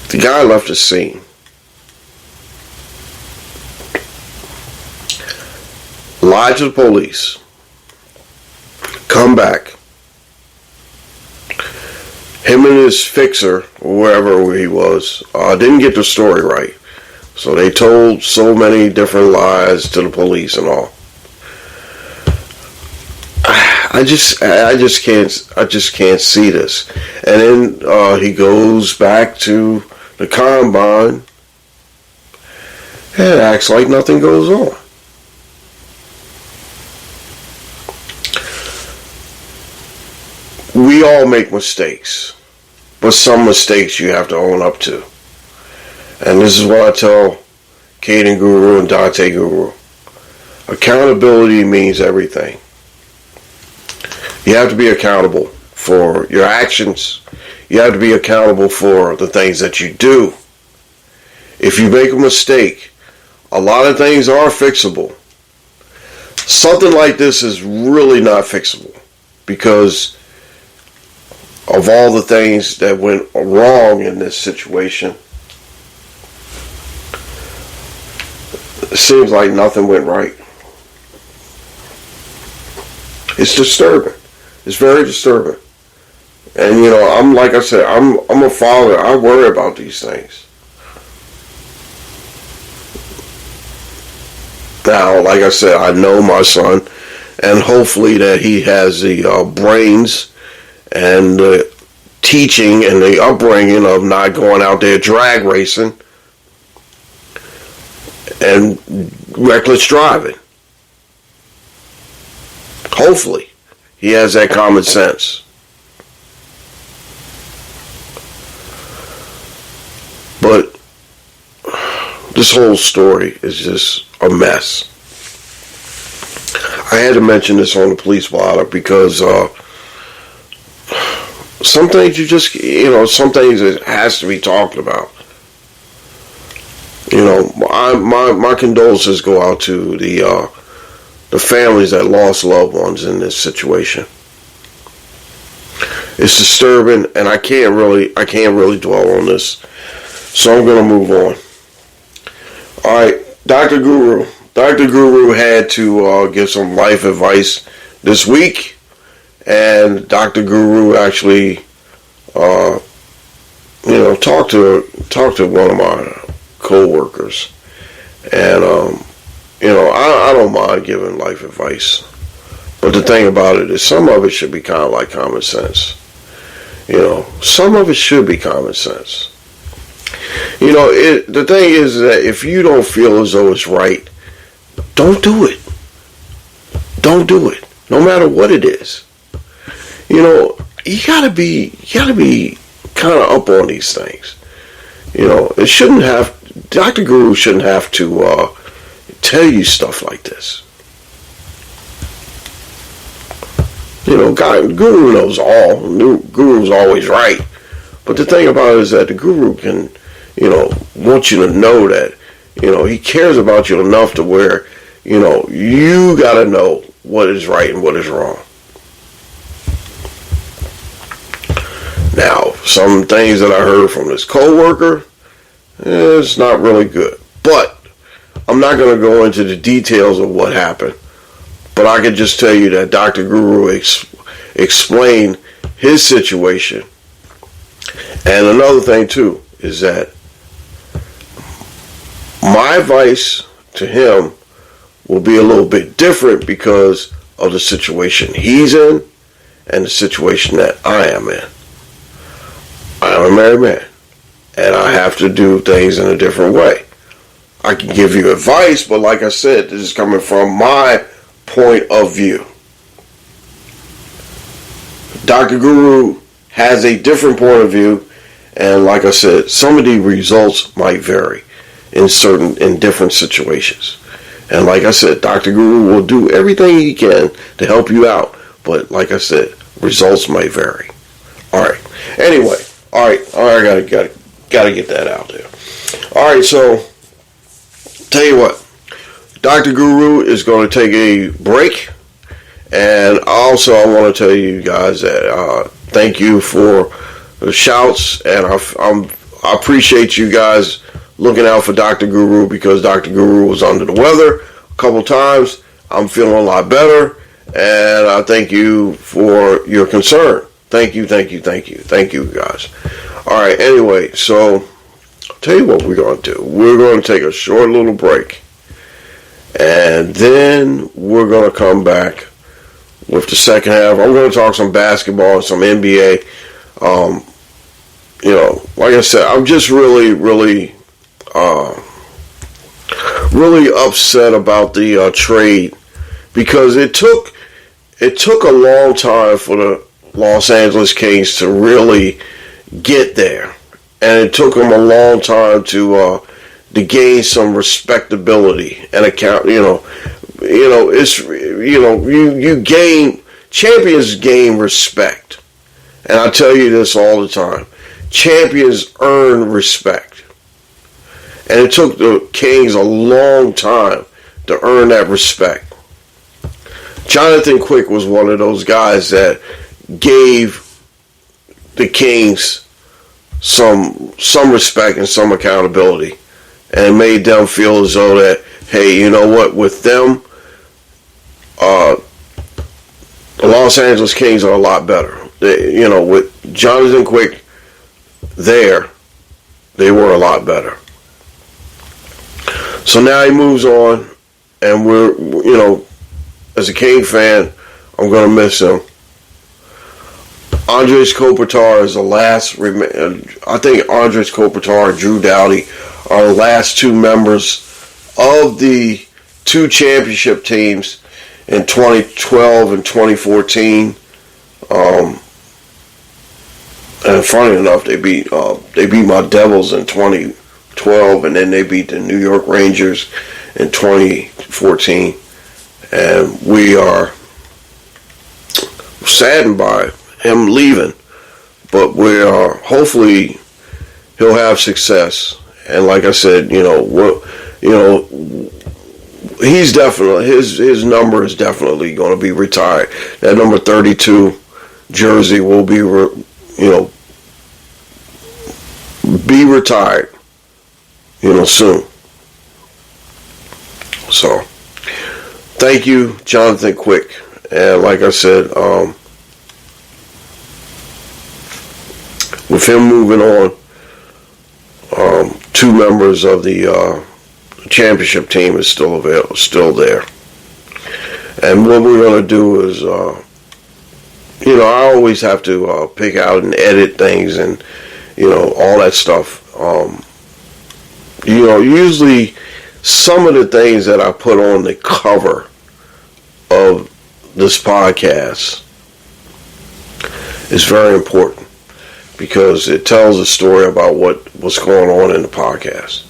The guy left the scene. Lied to the police. Come back. Him and his fixer, wherever he was, didn't get the story right. So they told so many different lies to the police and all. I just can't see this. And then he goes back to the combine and acts like nothing goes on. We all make mistakes, but some mistakes you have to own up to. And this is what I tell Caden Guru and Dante Guru. Accountability means everything. You have to be accountable for your actions. You have to be accountable for the things that you do. If you make a mistake, a lot of things are fixable. Something like this is really not fixable because of all the things that went wrong in this situation. It seems like nothing went right. It's disturbing. It's very disturbing. And I'm like I said, I'm a father. I worry about these things. Now, like I said, I know my son, and hopefully that he has the brains and the teaching and the upbringing of not going out there drag racing and reckless driving. Hopefully he has that common sense. But this whole story is just a mess. I had to mention this on the Police Blotter because some things some things it has to be talked about. My condolences go out to the families that lost loved ones in this situation. It's disturbing, and I can't really dwell on this. So I'm going to move on. All right, Dr. Guru. Dr. Guru had to give some life advice this week, and Dr. Guru actually, talked to one of my co-workers, and I don't mind giving life advice, but the thing about it is some of it should be kind of like common sense. Some of it should be common sense. The thing is that if you don't feel as though it's right, don't do it. Don't do it, no matter what it is. You gotta be kind of up on these things. It shouldn't have. Dr. Guru shouldn't have to tell you stuff like this. Guru knows all. Guru's always right. But the thing about it is that the Guru can, want you to know that, he cares about you enough to where, you got to know what is right and what is wrong. Now, some things that I heard from this coworker, it's not really good. But I'm not going to go into the details of what happened. But I can just tell you that Dr. Guru explained his situation. And another thing, too, is that my advice to him will be a little bit different because of the situation he's in and the situation that I am in. I am a married man, and I have to do things in a different way. I can give you advice, but like I said, this is coming from my point of view. Dr. Guru has a different point of view, and like I said, some of the results might vary in different situations. And like I said, Dr. Guru will do everything he can to help you out, but like I said, results might vary. All right. Anyway, all right. I gotta get that out there. All right. So, tell you what. Dr. Guru is going to take a break, and also I want to tell you guys that thank you for the shouts, and I appreciate you guys looking out for Dr. Guru because Dr. Guru was under the weather a couple times. I'm feeling a lot better, and I thank you for your concern. Thank you guys. All right, anyway, so I'll tell you what we're going to do. We're going to take a short little break. And then we're going to come back with the second half. I'm going to talk some basketball and some NBA. Like I said, I'm just really upset about the trade because it took a long time for the Los Angeles Kings to really get there, and it took them a long time to gain some respectability and account. You gain, champions gain respect, and I tell you this all the time: champions earn respect, and it took the Kings a long time to earn that respect. Jonathan Quick was one of those guys that gave the Kings some respect and some accountability, and made them feel as though that, hey, you know what, with them, the Los Angeles Kings are a lot better. With Jonathan Quick there, they were a lot better. So now he moves on, and we're, as a King fan, I'm going to miss him. Andres Kopitar is the last. I think Andres Kopitar and Drew Doughty are the last two members of the two championship teams in 2012 and 2014. And funny enough, they beat my Devils in 2012, and then they beat the New York Rangers in 2014. And we are saddened by him leaving, but we are hopefully he'll have success. And like I said, he's definitely his number is definitely going to be retired. That number 32 jersey will be retired, soon. So, thank you, Jonathan Quick. And like I said, with him moving on, two members of the championship team is still there. And what we're going to do is I always have to pick out and edit things and, all that stuff. Usually some of the things that I put on the cover of this podcast is very important because it tells a story about what's going on in the podcast.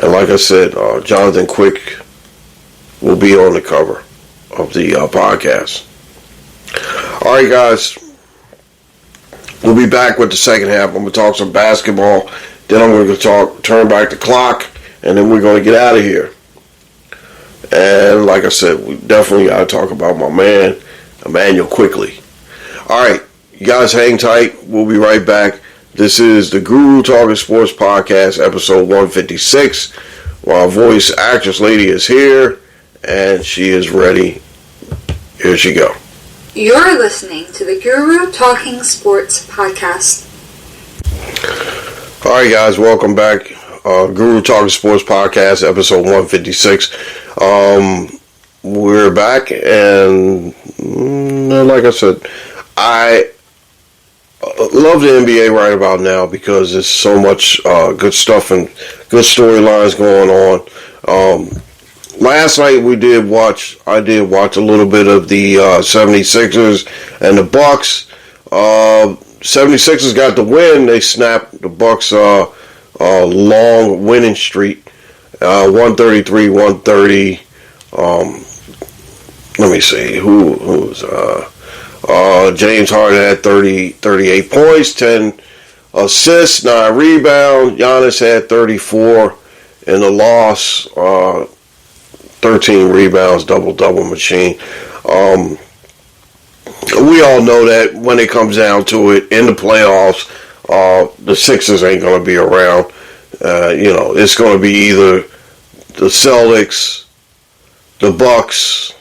And like I said, Jonathan Quick will be on the cover of the podcast. All right, guys. We'll be back with the second half. I'm going to talk some basketball. Then I'm going to turn back the clock, and then we're going to get out of here. And like I said, we definitely got to talk about my man, Immanuel Quickley. All right, you guys hang tight. We'll be right back. This is the Guru Talkin Sports Podcast, episode 156. Our voice actress lady is here, and she is ready. Here she go. You're listening to the Guru Talking Sports Podcast. All right, guys, welcome back. Guru Talkin Sports Podcast, episode 156. We're back, and like I said, I love the NBA right about now because there's so much good stuff and good storylines going on. Last night I did watch a little bit of the 76ers and the Bucks. 76ers got the win. They snapped the Bucks' long winning streak, 133-130. Let me see who's James Harden had 38 points, 10 assists, 9 rebounds. Giannis had 34 in the loss. 13 rebounds, double machine. We all know that when it comes down to it in the playoffs, the Sixers ain't going to be around. It's going to be either the Celtics, the Bucks,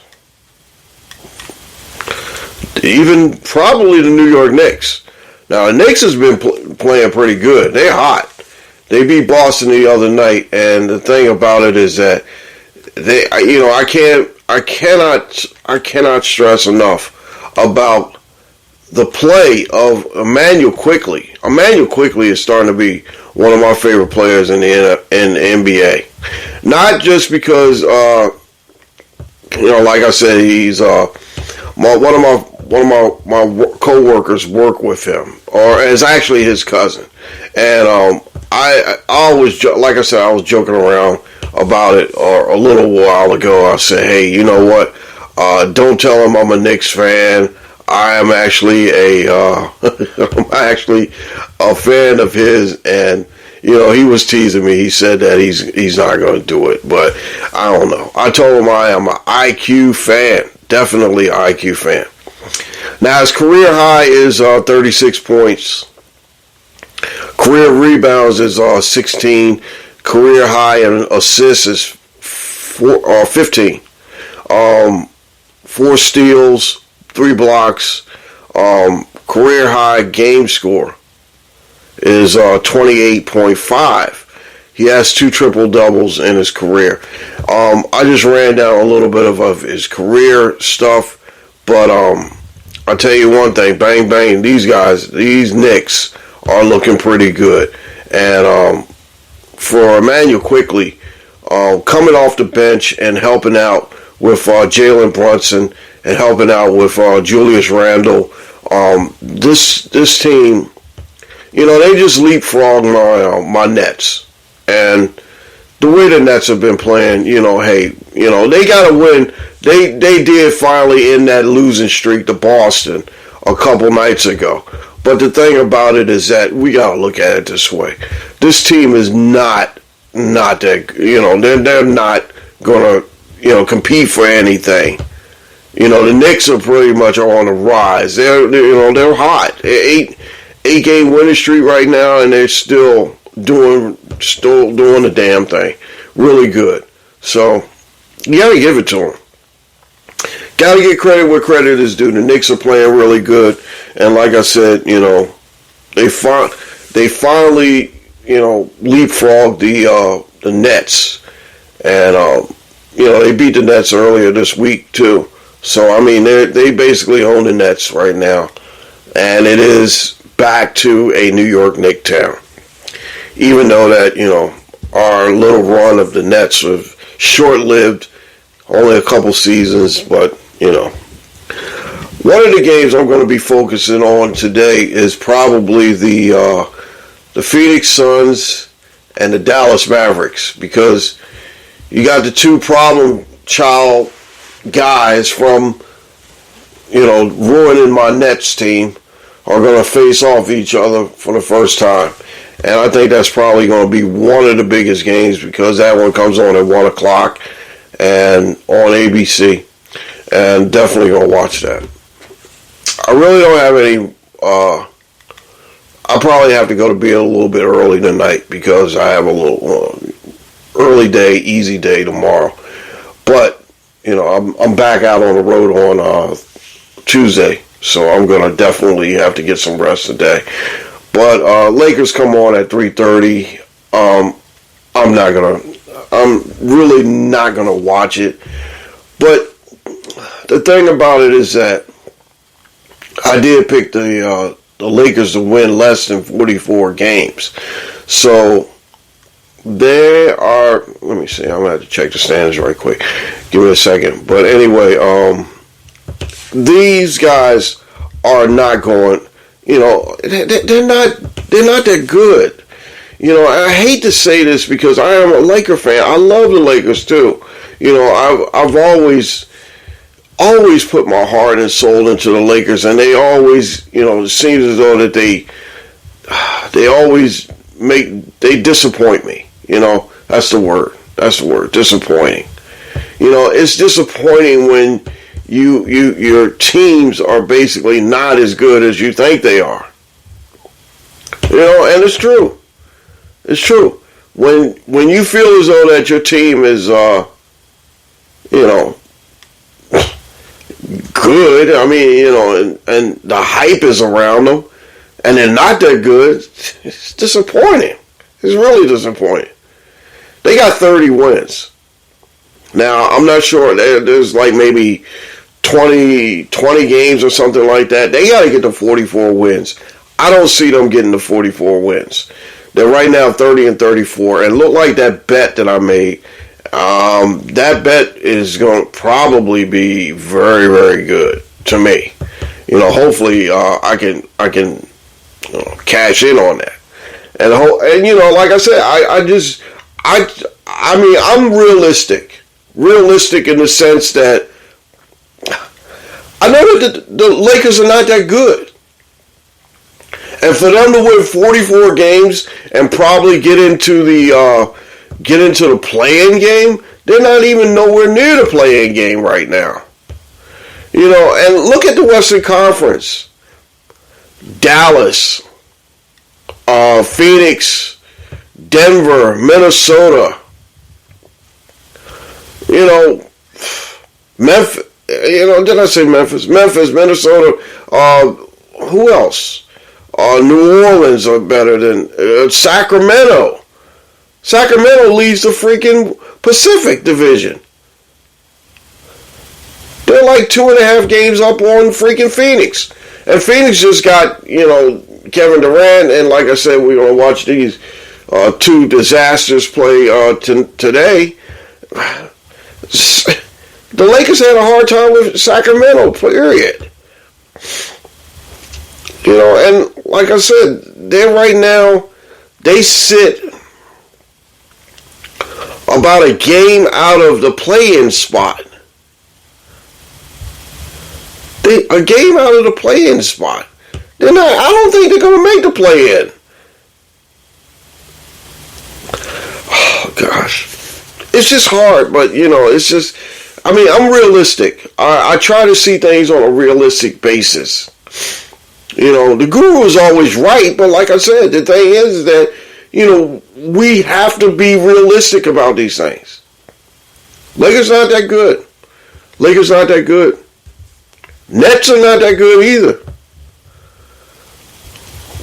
even probably the New York Knicks. Now, the Knicks has been playing pretty good. They're hot. They beat Boston the other night, and the thing about it is that I cannot stress enough about the play of Immanuel Quickley. Immanuel Quickley is starting to be one of my favorite players in the NBA. Not just because, like I said, he's one of my co-workers work with him, or is actually his cousin, and I always, like I said, I was joking around about it a little while ago. I said, hey, you know what? Don't tell him I'm a Knicks fan. I am actually a fan of his, and he was teasing me. He said that he's not going to do it, but I don't know. I told him I am an IQ fan, definitely IQ fan. Now his career high is 36 points. Career rebounds is 16. Career high in assists is 15. 4 steals, 3 blocks. Career high game score is 28.5. He has 2 triple doubles in his career. I just ran down a little bit of his career stuff, but I'll tell you one thing, bang bang, these Knicks are looking pretty good. And for Immanuel Quickley, coming off the bench and helping out with Jalen Brunson and helping out with Julius Randle, this team, they just leapfrogged my Nets. And the way the Nets have been playing, they got to win. They did finally end that losing streak to Boston a couple nights ago. But the thing about it is that we got to look at it this way. This team is not that, they're not going to, compete for anything. The Knicks are pretty much on the rise. They're hot. 8-game winning streak right now, and they're still doing the damn thing. Really good. So, you got to give it to them. Got to get credit where credit is due. The Knicks are playing really good, and like I said, they finally, leapfrogged the Nets, and they beat the Nets earlier this week too. So I mean, they basically own the Nets right now. and it is back to a New York Knicks town. Even though that, our little run of the Nets was short-lived, only a couple seasons, but, One of the games I'm going to be focusing on today is probably the Phoenix Suns and the Dallas Mavericks, because you got the two problem child guys from, ruining my Nets team are going to face off each other for the first time. And I think that's probably going to be one of the biggest games, because that one comes on at 1 o'clock and on ABC. And definitely going to watch that. I really don't have any, I'll probably have to go to bed a little bit early tonight, because I have a little early day, easy day tomorrow. But, I'm back out on the road on Tuesday, so I'm going to definitely have to get some rest today. But Lakers come on at 3:30. I'm really not gonna watch it. But the thing about it is that I did pick the Lakers to win less than 44 games. So they are. Let me see. I'm gonna have to check the standings right quick. Give me a second. But anyway, these guys are not going. They're not that good. I hate to say this, because I am a Laker fan. I love the Lakers too. I've always put my heart and soul into the Lakers, and they always, it seems as though that they always disappoint me. That's the word. Disappointing. It's disappointing when your teams are basically not as good as you think they are. And it's true. It's true. When you feel as though that your team is, good, and the hype is around them, and they're not that good, it's disappointing. It's really disappointing. They got 30 wins. Now, I'm not sure. There's like maybe 20 games or something like that. They got to get to 44 wins. I don't see them getting to 44 wins. They're right now 30-34, and look like that bet that I made. That bet is going to probably be very, very good to me. Hopefully I can cash in on that. And like I said, I'm realistic. Realistic in the sense that I know that the Lakers are not that good. And for them to win 44 games and probably get into the play-in game, they're not even nowhere near the play-in game right now. And look at the Western Conference. Dallas, Phoenix, Denver, Minnesota. Memphis. Did I say Memphis? Memphis, Minnesota. Who else? New Orleans are better than Sacramento. Sacramento leads the freaking Pacific Division. They're like 2.5 games up on freaking Phoenix. And Phoenix just got, Kevin Durant, and like I said, we're going to watch these two disasters play today. The Lakers had a hard time with Sacramento, period. And like I said, they're right now, they sit about a game out of the play-in spot. A game out of the play-in spot. They're not. I don't think they're going to make the play-in. Oh gosh, it's just hard. But it's just. I'm realistic. I try to see things on a realistic basis. The guru is always right, but like I said, the thing is that we have to be realistic about these things. Lakers not that good. Lakers not that good. Nets are not that good either.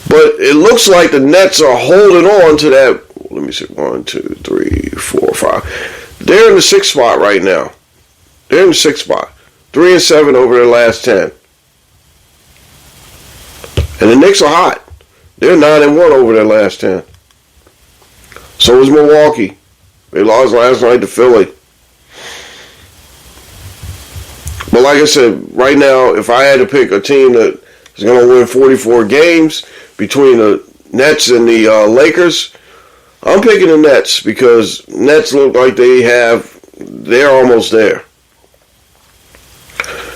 But it looks like the Nets are holding on to that. Let me see. 1, 2, 3, 4, 5. They're in the 6th spot right now. They're in the 6th spot. 3-7 over their last 10. And the Knicks are hot. They're 9-1 over their last 10. So is Milwaukee. They lost last night to Philly. But like I said, right now, if I had to pick a team that is going to win 44 games between the Nets and the Lakers, I'm picking the Nets because Nets look like they're almost there.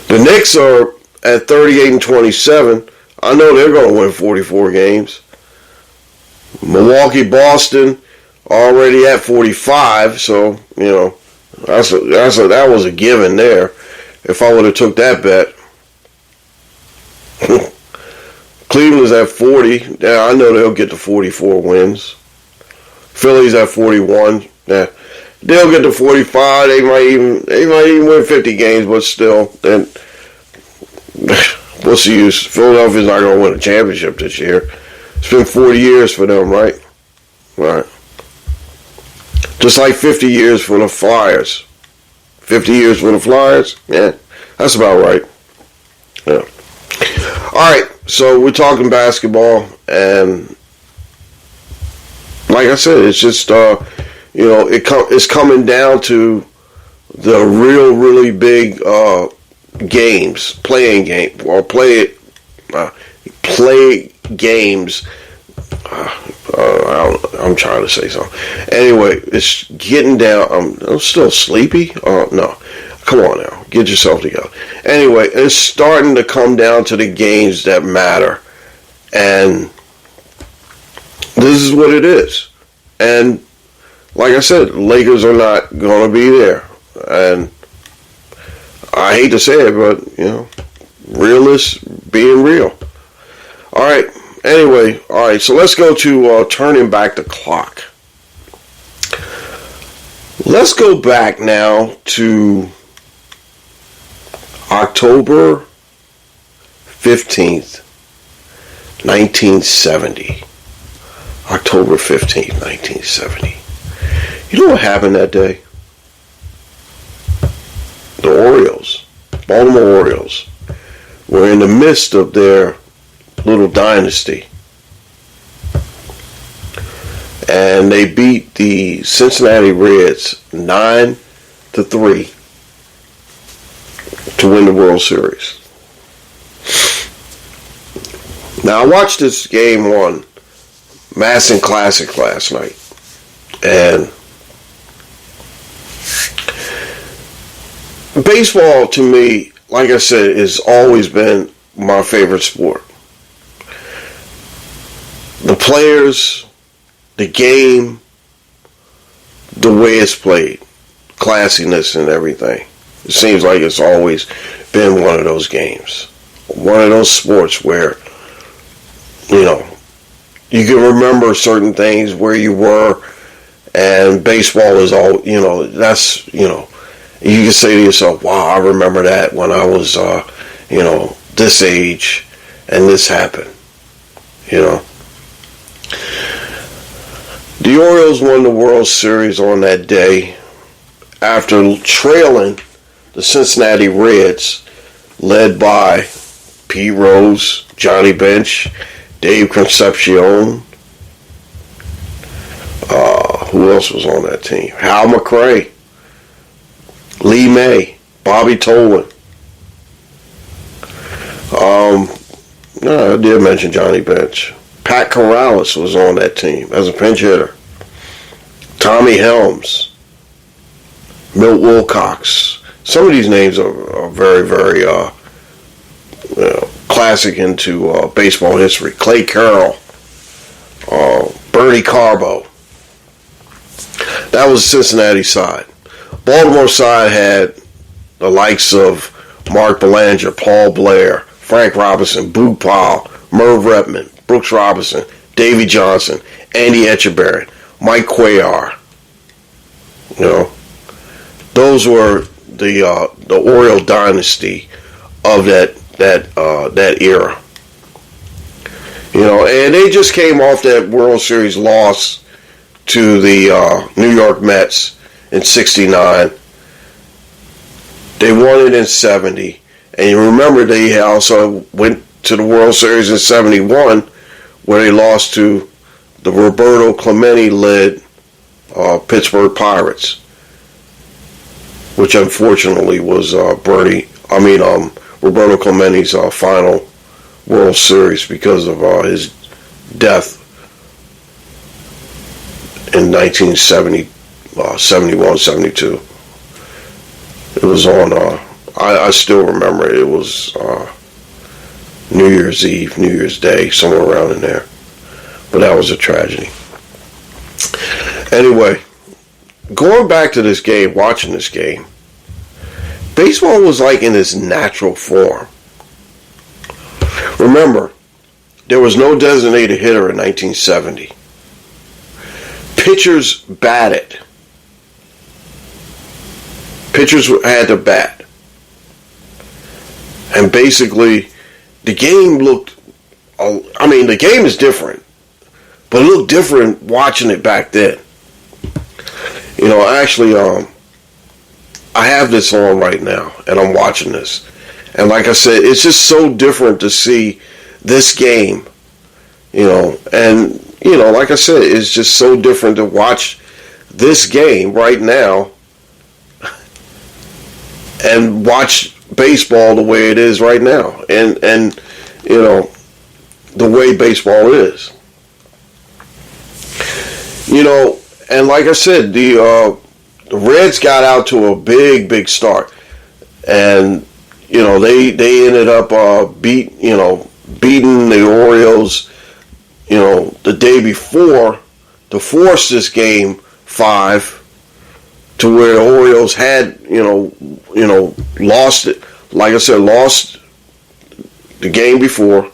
The Knicks are at 38-27. I know they're going to win 44 games. Milwaukee, Boston, already at 45. So that was a given there. If I would have took that bet, Cleveland's at 40. Yeah, I know they'll get to 44 wins. Philly's at 41. Yeah, they'll get to 45. They might even win 50 games, but still, then what's the use? Philadelphia's not going to win a championship this year. It's been 40 years for them, right? Right. Just like 50 years for the Flyers. 50 years for the Flyers? Yeah, that's about right. Yeah. All right, so we're talking basketball, and like I said, it's just, it's coming down to the really big games, play games. I'm trying to say something. Anyway, it's getting down. I'm still sleepy. No, come on now, get yourself together. Anyway, it's starting to come down to the games that matter, and this is what it is. And like I said, Lakers are not going to be there, and I hate to say it, but realists being real. All right. Anyway, all right, so let's go to turning back the clock. Let's go back now to October 15th, 1970. October 15th, 1970. You know what happened that day? The Orioles, Baltimore Orioles, were in the midst of their little dynasty, and they beat the Cincinnati Reds 9-3 to win the World Series. Now, I watched this game on Masson Classic last night, and baseball to me, like I said, has always been my favorite sport. The players, the game, the way it's played, classiness and everything. It seems like it's always been one of those games. One of those sports where, you can remember certain things where you were, and baseball is all, that's, you can say to yourself, wow, I remember that when I was, this age and this happened, The Orioles won the World Series on that day after trailing the Cincinnati Reds, led by Pete Rose, Johnny Bench, Dave Concepcion. Who else was on that team? Hal McRae, Lee May, Bobby Tolan. I did mention Johnny Bench. Pat Corrales was on that team as a pinch hitter. Tommy Helms, Milt Wilcox. Some of these names are very, very classic into baseball history. Clay Carroll, Bernie Carbo. That was the Cincinnati side. Baltimore side had the likes of Mark Belanger, Paul Blair, Frank Robinson, Boog Powell, Merv Redmond, Brooks Robinson, Davey Johnson, Andy Etchebarren, Mike Cuellar. Those were the Oriole dynasty of that era. And they just came off that World Series loss to the New York Mets in '69. They won it in '70, and you remember they also went to the World Series in '71, where they lost to the Roberto Clemente-led Pittsburgh Pirates, which unfortunately was Roberto Clemente's final World Series because of his death in 1970, 71, 72. It was on, I still remember it. It was New Year's Eve, New Year's Day, somewhere around in there. But that was a tragedy. Anyway, going back to this game, watching this game, baseball was like in its natural form. Remember, there was no designated hitter in 1970. Pitchers batted. Pitchers had to bat. And basically, the game looked, the game is different, but it looked different watching it back then. Actually, I have this on right now, and I'm watching this. And like I said, it's just so different to see this game, like I said, it's just so different to watch this game right now and watch baseball the way it is right now, and the way baseball is. And like I said, the Reds got out to a big start, and they ended up beating the Orioles, the day before to force this game 5 to where the Orioles had lost it. Like I said, lost the game before,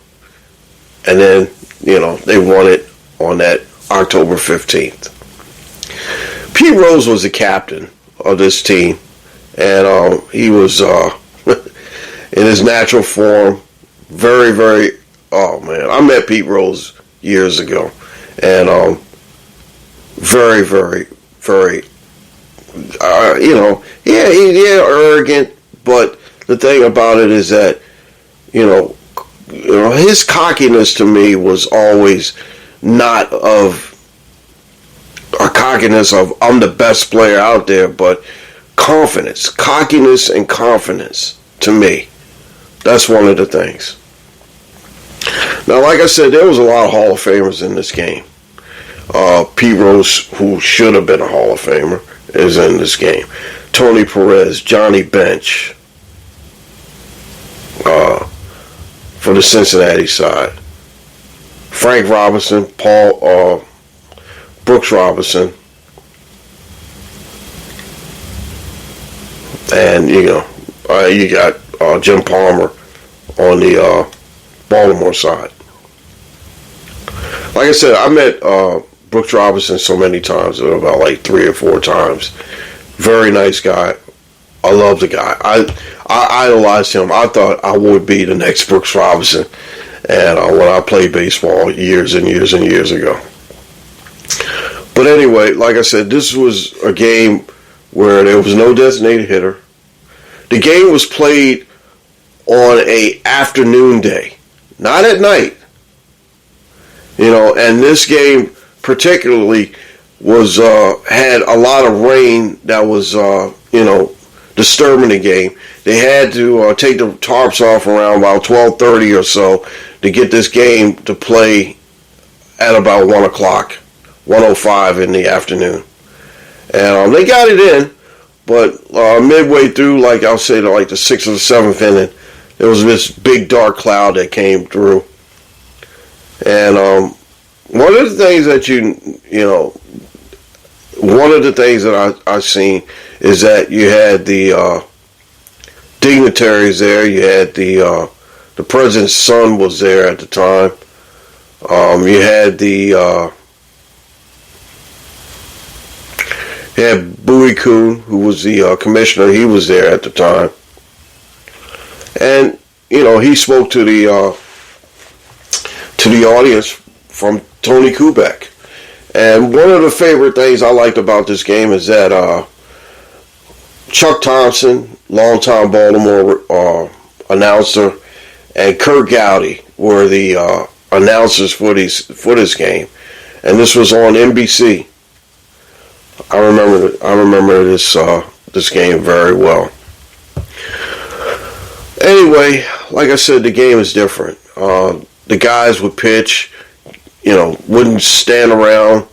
and then they won it on that October 15th. Pete Rose was the captain of this team, and he was in his natural form. Very, very. Oh man, I met Pete Rose years ago, and very, very, very. Arrogant, but the thing about it is that his cockiness to me was always not of a cockiness of I'm the best player out there, but confidence, cockiness, and confidence. To me, that's one of the things. Now, like I said, there was a lot of Hall of Famers in this game. Pete Rose, who should have been a Hall of Famer, is in this game. Tony Perez, Johnny Bench, for the Cincinnati side. Frank Robinson, Brooks Robinson, and you got Jim Palmer on the Baltimore side. Like I said, I met Brooks Robinson so many times, about like 3 or 4 times. Very nice guy. I love the guy. I idolized him. I thought I would be the next Brooks Robinson, and when I played baseball years and years and years ago. But anyway, like I said, this was a game where there was no designated hitter. The game was played on a afternoon day, not at night. And this game particularly was had a lot of rain that was disturbing the game. They had to take the tarps off around about 12:30 or so to get this game to play at about 1 o'clock, 1:05 in the afternoon. And they got it in, but midway through, like I'll say, like the 6th or the 7th inning, there was this big dark cloud that came through. And one of the things that one of the things that I seen is that you had the dignitaries there. You had the president's son was there at the time. You had Bowie Kuhn, who was the commissioner. He was there at the time, and he spoke to the audience from Tony Kubek. And one of the favorite things I liked about this game is that Chuck Thompson, longtime Baltimore announcer, and Kurt Gowdy were the announcers for this game, and this was on NBC. I remember this game very well. Anyway, like I said, the game is different. The guys would pitch, wouldn't stand around,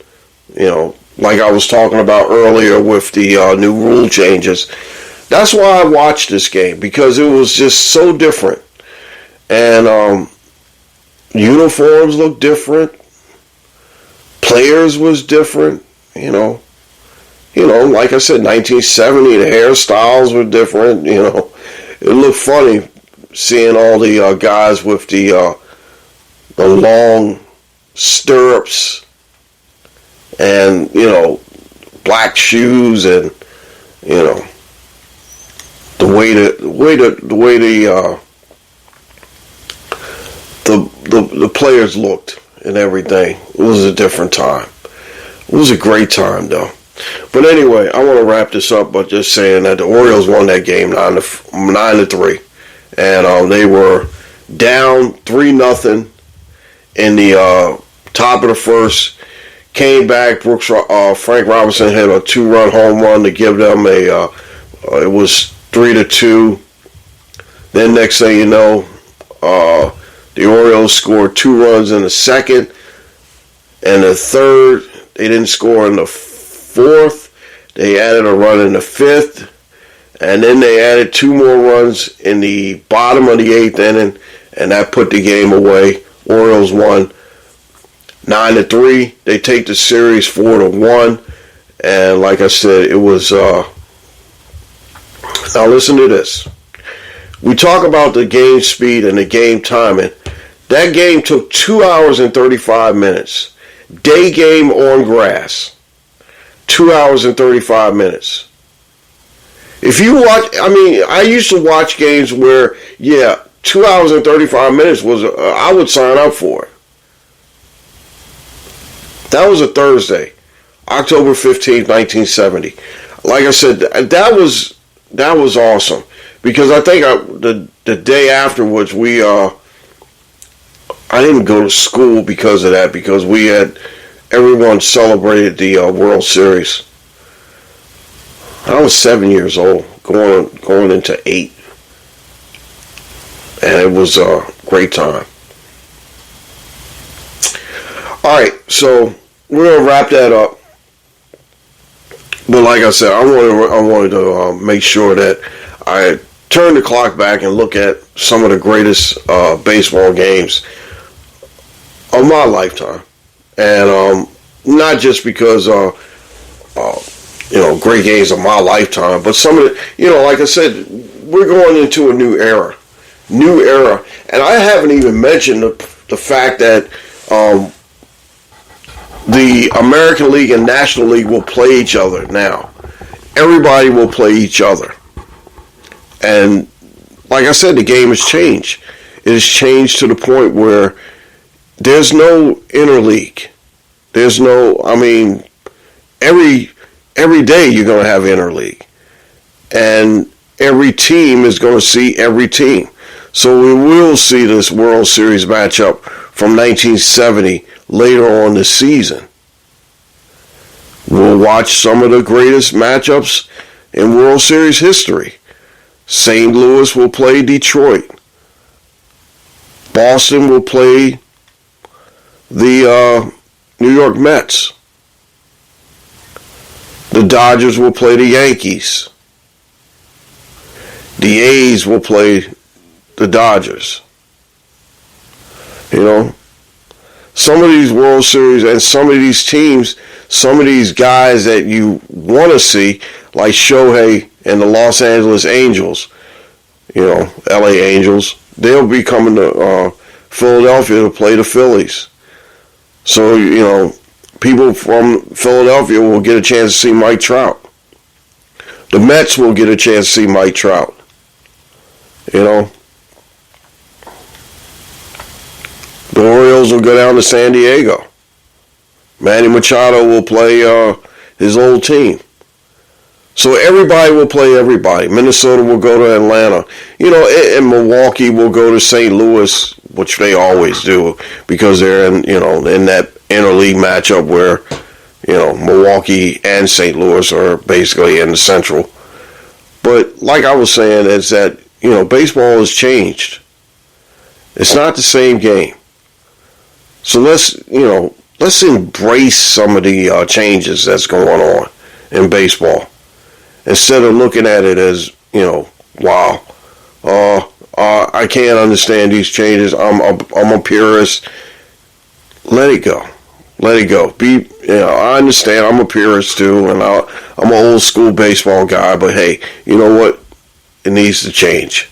like I was talking about earlier with the new rule changes. That's why I watched this game, because it was just so different. And uniforms looked different. Players was different, like I said, 1970, the hairstyles were different, It looked funny seeing all the guys with the long stirrups and, black shoes and, the way the players looked and everything. It was a different time. It was a great time, though. But anyway, I want to wrap this up by just saying that the Orioles won that game 9-3, and they were down 3-0 in the top of the first. Came back. Frank Robinson hit a 2-run home run to give them it was 3-2. Then next thing you know, the Orioles scored 2 runs in the second, and the third they didn't score in the fourth. They added a run in the fifth, and then they added 2 more runs in the bottom of the 8th inning, and that put the game away. Orioles won 9-3. They take the series 4-1, and like I said, it was. Now listen to this. We talk about the game speed and the game timing. That game took 2 hours and 35 minutes. Day game on grass. 2 hours and 35 minutes. If you watch, I used to watch games where, 2 hours and 35 minutes was, I would sign up for it. That was a Thursday, October 15th, 1970. Like I said, that was awesome. Because I think the day afterwards, I didn't go to school because of that, because everyone celebrated the World Series. I was 7 years old, going into 8. And it was a great time. All right, so we're going to wrap that up. But like I said, I wanted to make sure that I turn the clock back and look at some of the greatest baseball games of my lifetime. And not just because, great games of my lifetime, but some of the, like I said, we're going into a new era. And I haven't even mentioned the fact that the American League and National League will play each other now. Everybody will play each other. And like I said, the game has changed. It has changed to the point where there's no interleague. There's no, every day you're going to have interleague. And every team is going to see every team. So we will see this World Series matchup from 1970 later on this season. We'll watch some of the greatest matchups in World Series history. St. Louis will play Detroit. Boston will play the New York Mets. The Dodgers will play the Yankees. The A's will play the Dodgers. Some of these World Series and some of these teams, some of these guys that you want to see, like Shohei and the Los Angeles Angels, LA Angels, they'll be coming to Philadelphia to play the Phillies. So, people from Philadelphia will get a chance to see Mike Trout. The Mets will get a chance to see Mike Trout. The Orioles will go down to San Diego. Manny Machado will play his old team. So everybody will play everybody. Minnesota will go to Atlanta. And Milwaukee will go to St. Louis, which they always do because they're in that interleague matchup where, Milwaukee and St. Louis are basically in the Central. But like I was saying, is that, baseball has changed. It's not the same game. So let's embrace some of the changes that's going on in baseball. Instead of looking at it as, wow, I can't understand these changes. I'm a purist. Let it go. Let it go. I understand. I'm a purist too, and I'm an old school baseball guy. But hey, you know what? It needs to change,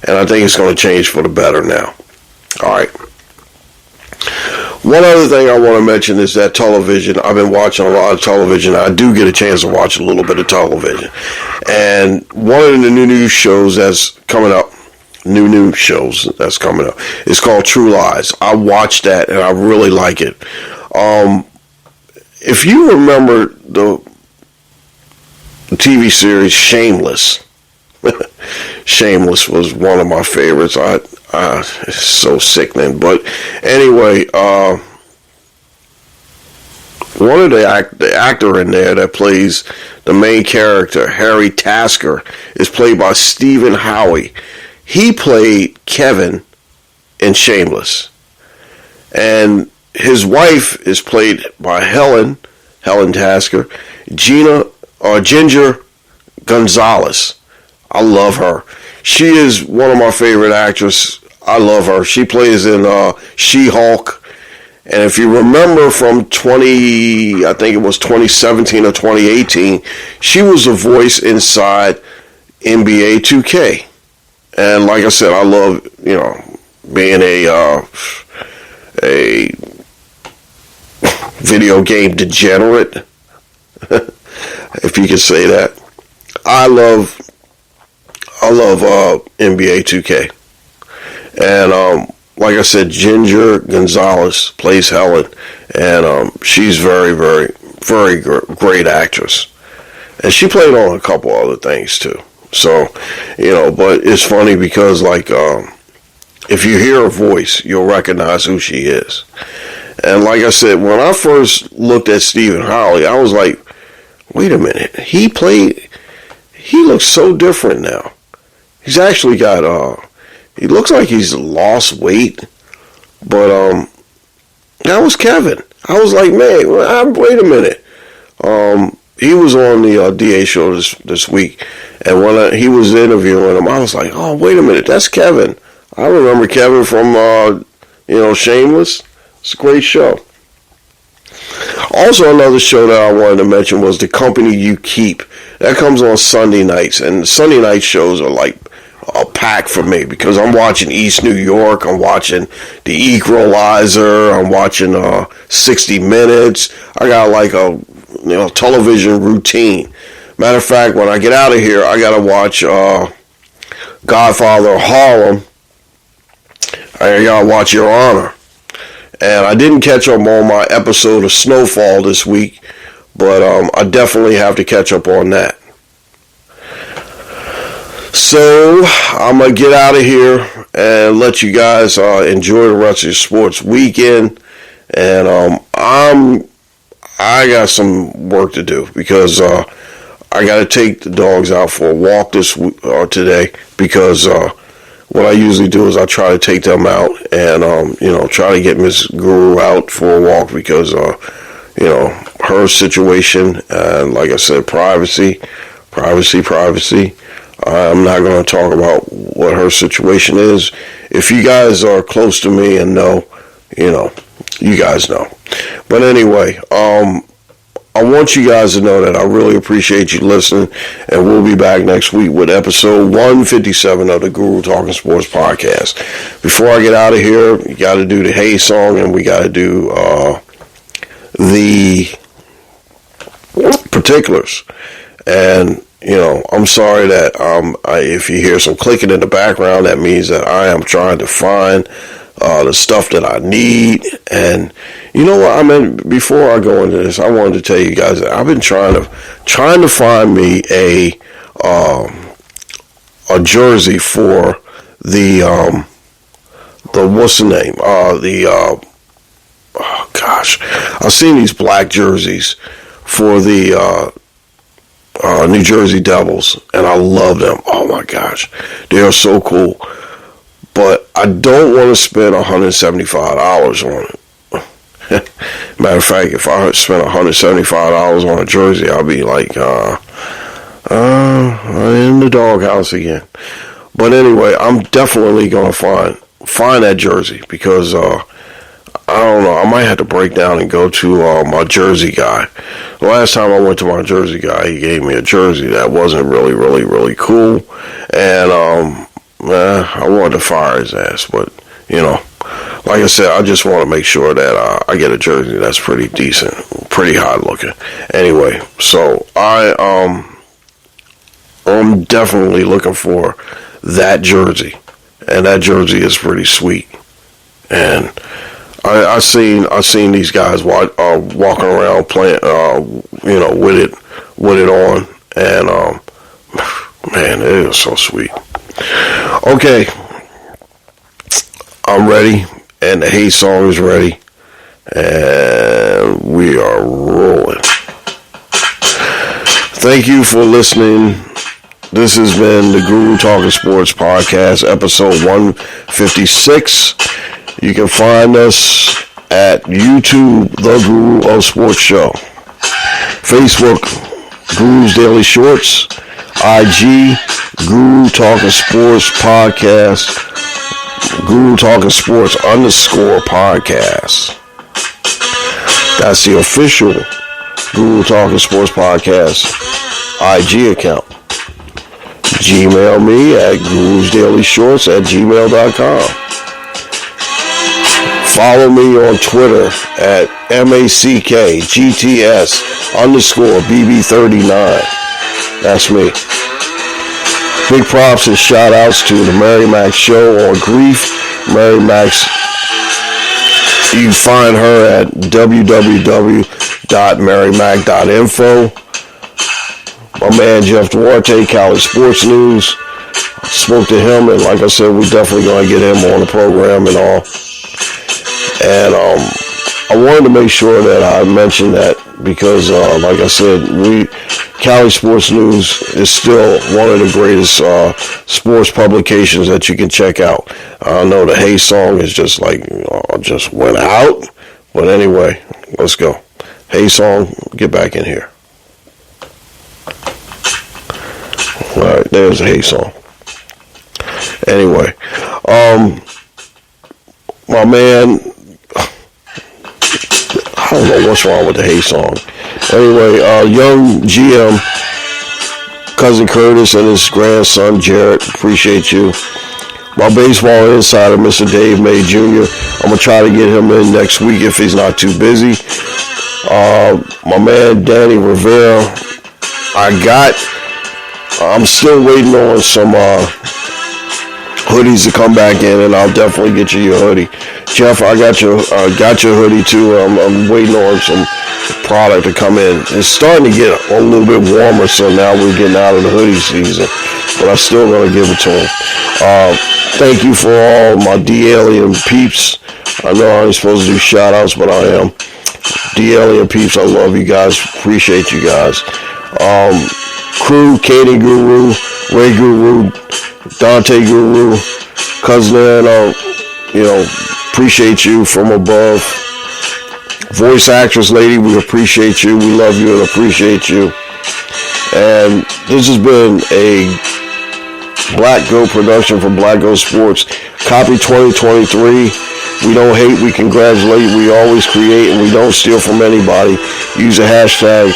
and I think it's going to change for the better now. All right. One other thing I want to mention is that television. I've been watching a lot of television. I do get a chance to watch a little bit of television. And one of the new shows that's coming up, is called True Lies. I watched that and I really like it. If you remember the TV series Shameless, Shameless was one of my favorites. It's so sickening. But anyway, one of the actor in there that plays the main character, Harry Tasker, is played by Stephen Howie. He played Kevin in Shameless. And his wife is played by Helen Tasker, Ginger Gonzalez. I love her. She is one of my favorite actresses. I love her. She plays in She-Hulk. And if you remember from 2017 or 2018, she was a voice inside NBA 2K. And like I said, I love, being a video game degenerate, if you could say that. I love NBA 2K. And like I said, Ginger Gonzalez plays Helen, and she's very, very, very great actress. And she played on a couple other things too. So, but it's funny because if you hear her voice, you'll recognize who she is. And like I said, when I first looked at Stephen Howie, I was like, wait a minute, he looks so different now. He's actually got, he looks like he's lost weight, but that was Kevin. I was like, man, wait a minute. He was on the DA show this week, and when he was interviewing him, I was like, oh, wait a minute, that's Kevin. I remember Kevin from, Shameless. It's a great show. Also, another show that I wanted to mention was The Company You Keep. That comes on Sunday nights, and Sunday night shows are like a pack for me because I'm watching East New York, I'm watching The Equalizer, I'm watching 60 Minutes. I got like a television routine. Matter of fact, when I get out of here, I gotta watch Godfather of Harlem. I gotta watch Your Honor. And I didn't catch up on my episode of Snowfall this week, but I definitely have to catch up on that. So I'm going to get out of here and let you guys enjoy the rest of your sports weekend. And I got some work to do because I got to take the dogs out for a walk today because what I usually do is I try to take them out and, try to get Miss Guru out for a walk because, her situation, and like I said, privacy. I'm not going to talk about what her situation is. If you guys are close to me and know, you guys know. But anyway, I want you guys to know that I really appreciate you listening, and we'll be back next week with episode 157 of the Guru Talkin Sports podcast. Before I get out of here, you got to do the Hey song, and we got to do the particulars. And, I'm sorry that if you hear some clicking in the background, that means that I am trying to find the stuff that I need. And you know what? I mean, before I go into this, I wanted to tell you guys that I've been trying to find me a jersey for the what's the name? Oh gosh, I've seen these black jerseys for the New Jersey Devils, and I love them. Oh my gosh, they are so cool. But I don't want to spend $175 on it. Matter of fact, if I spent $175 on a jersey, I'll be like, in the doghouse again. But anyway, I'm definitely gonna find that jersey because I don't know. I might have to break down and go to my jersey guy. The last time I went to my jersey guy, he gave me a jersey that wasn't really, really, really cool, and I wanted to fire his ass. But you know, like I said, I just want to make sure that I get a jersey that's pretty decent, pretty hot looking. Anyway, so I'm definitely looking for that jersey, and that jersey is pretty sweet. And I seen these guys walking around playing, with it on, and man, it is so sweet. Okay, I'm ready, and the Hey song is ready, and we are rolling. Thank you for listening. This has been the Guru Talkin Sports Podcast, episode 156. You can find us at YouTube, The Guru of Sports Show. Facebook, Guru's Daily Shorts. IG, Guru Talkin Sports Podcast. Guru Talkin Sports _podcast. That's the official Guru Talkin Sports Podcast IG account. Gmail me at gurusdailyshorts@gmail.com. Follow me on Twitter at MACKGTS_BB39. That's me. Big props and shout outs to the Mary Max Show on Grief. Mary Max, you can find her at www.marymac.info. My man Jeff Duarte, College Sports News. Spoke to him, and like I said, we're definitely going to get him on the program and all. And I wanted to make sure that I mentioned that because, like I said, Cali Sports News is still one of the greatest sports publications that you can check out. I know the Hey song is just like, just went out. But anyway, let's go. Hey song, get back in here. All right, there's a Hey song. Anyway, my man, I don't know what's wrong with the Hey song. Anyway, young GM, cousin Curtis and his grandson Jarrett, appreciate you. My baseball insider, Mr. Dave May Jr., I'm going to try to get him in next week if he's not too busy. My man Danny Rivera, I'm still waiting on some hoodies to come back in, and I'll definitely get you your hoodie. Jeff, I got your hoodie too. I'm waiting on some product to come in. It's starting to get a little bit warmer, so now we're getting out of the hoodie season, but I'm still going to give it to him. Thank you for all my D-Alien peeps. I know I ain't supposed to do shout-outs, but I am. D-Alien peeps, I love you guys. Appreciate you guys. Crew, Katie Guru, Ray Guru, Dante Guru, Cousin Anno, appreciate you from above. Voice actress lady, we appreciate you. We love you and appreciate you. And this has been a Black Goat production from Black Goat Sports. Copy 2023. We don't hate, we congratulate. We always create, and we don't steal from anybody. Use the hashtag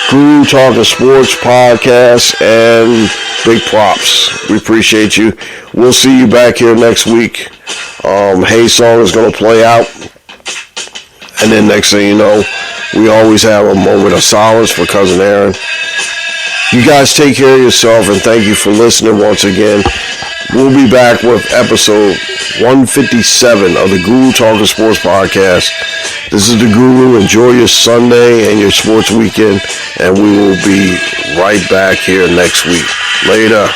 Guru Talkin Sports Podcast, and big props. We appreciate you. We'll see you back here next week. Hey song is going to play out. And then next thing you know, we always have a moment of silence for Cousin Aaron. You guys take care of yourself, and thank you for listening once again. We'll be back with episode 157 of the Guru Talkin Sports podcast. This is the Guru. Enjoy your Sunday and your sports weekend, and we will be right back here next week. Later.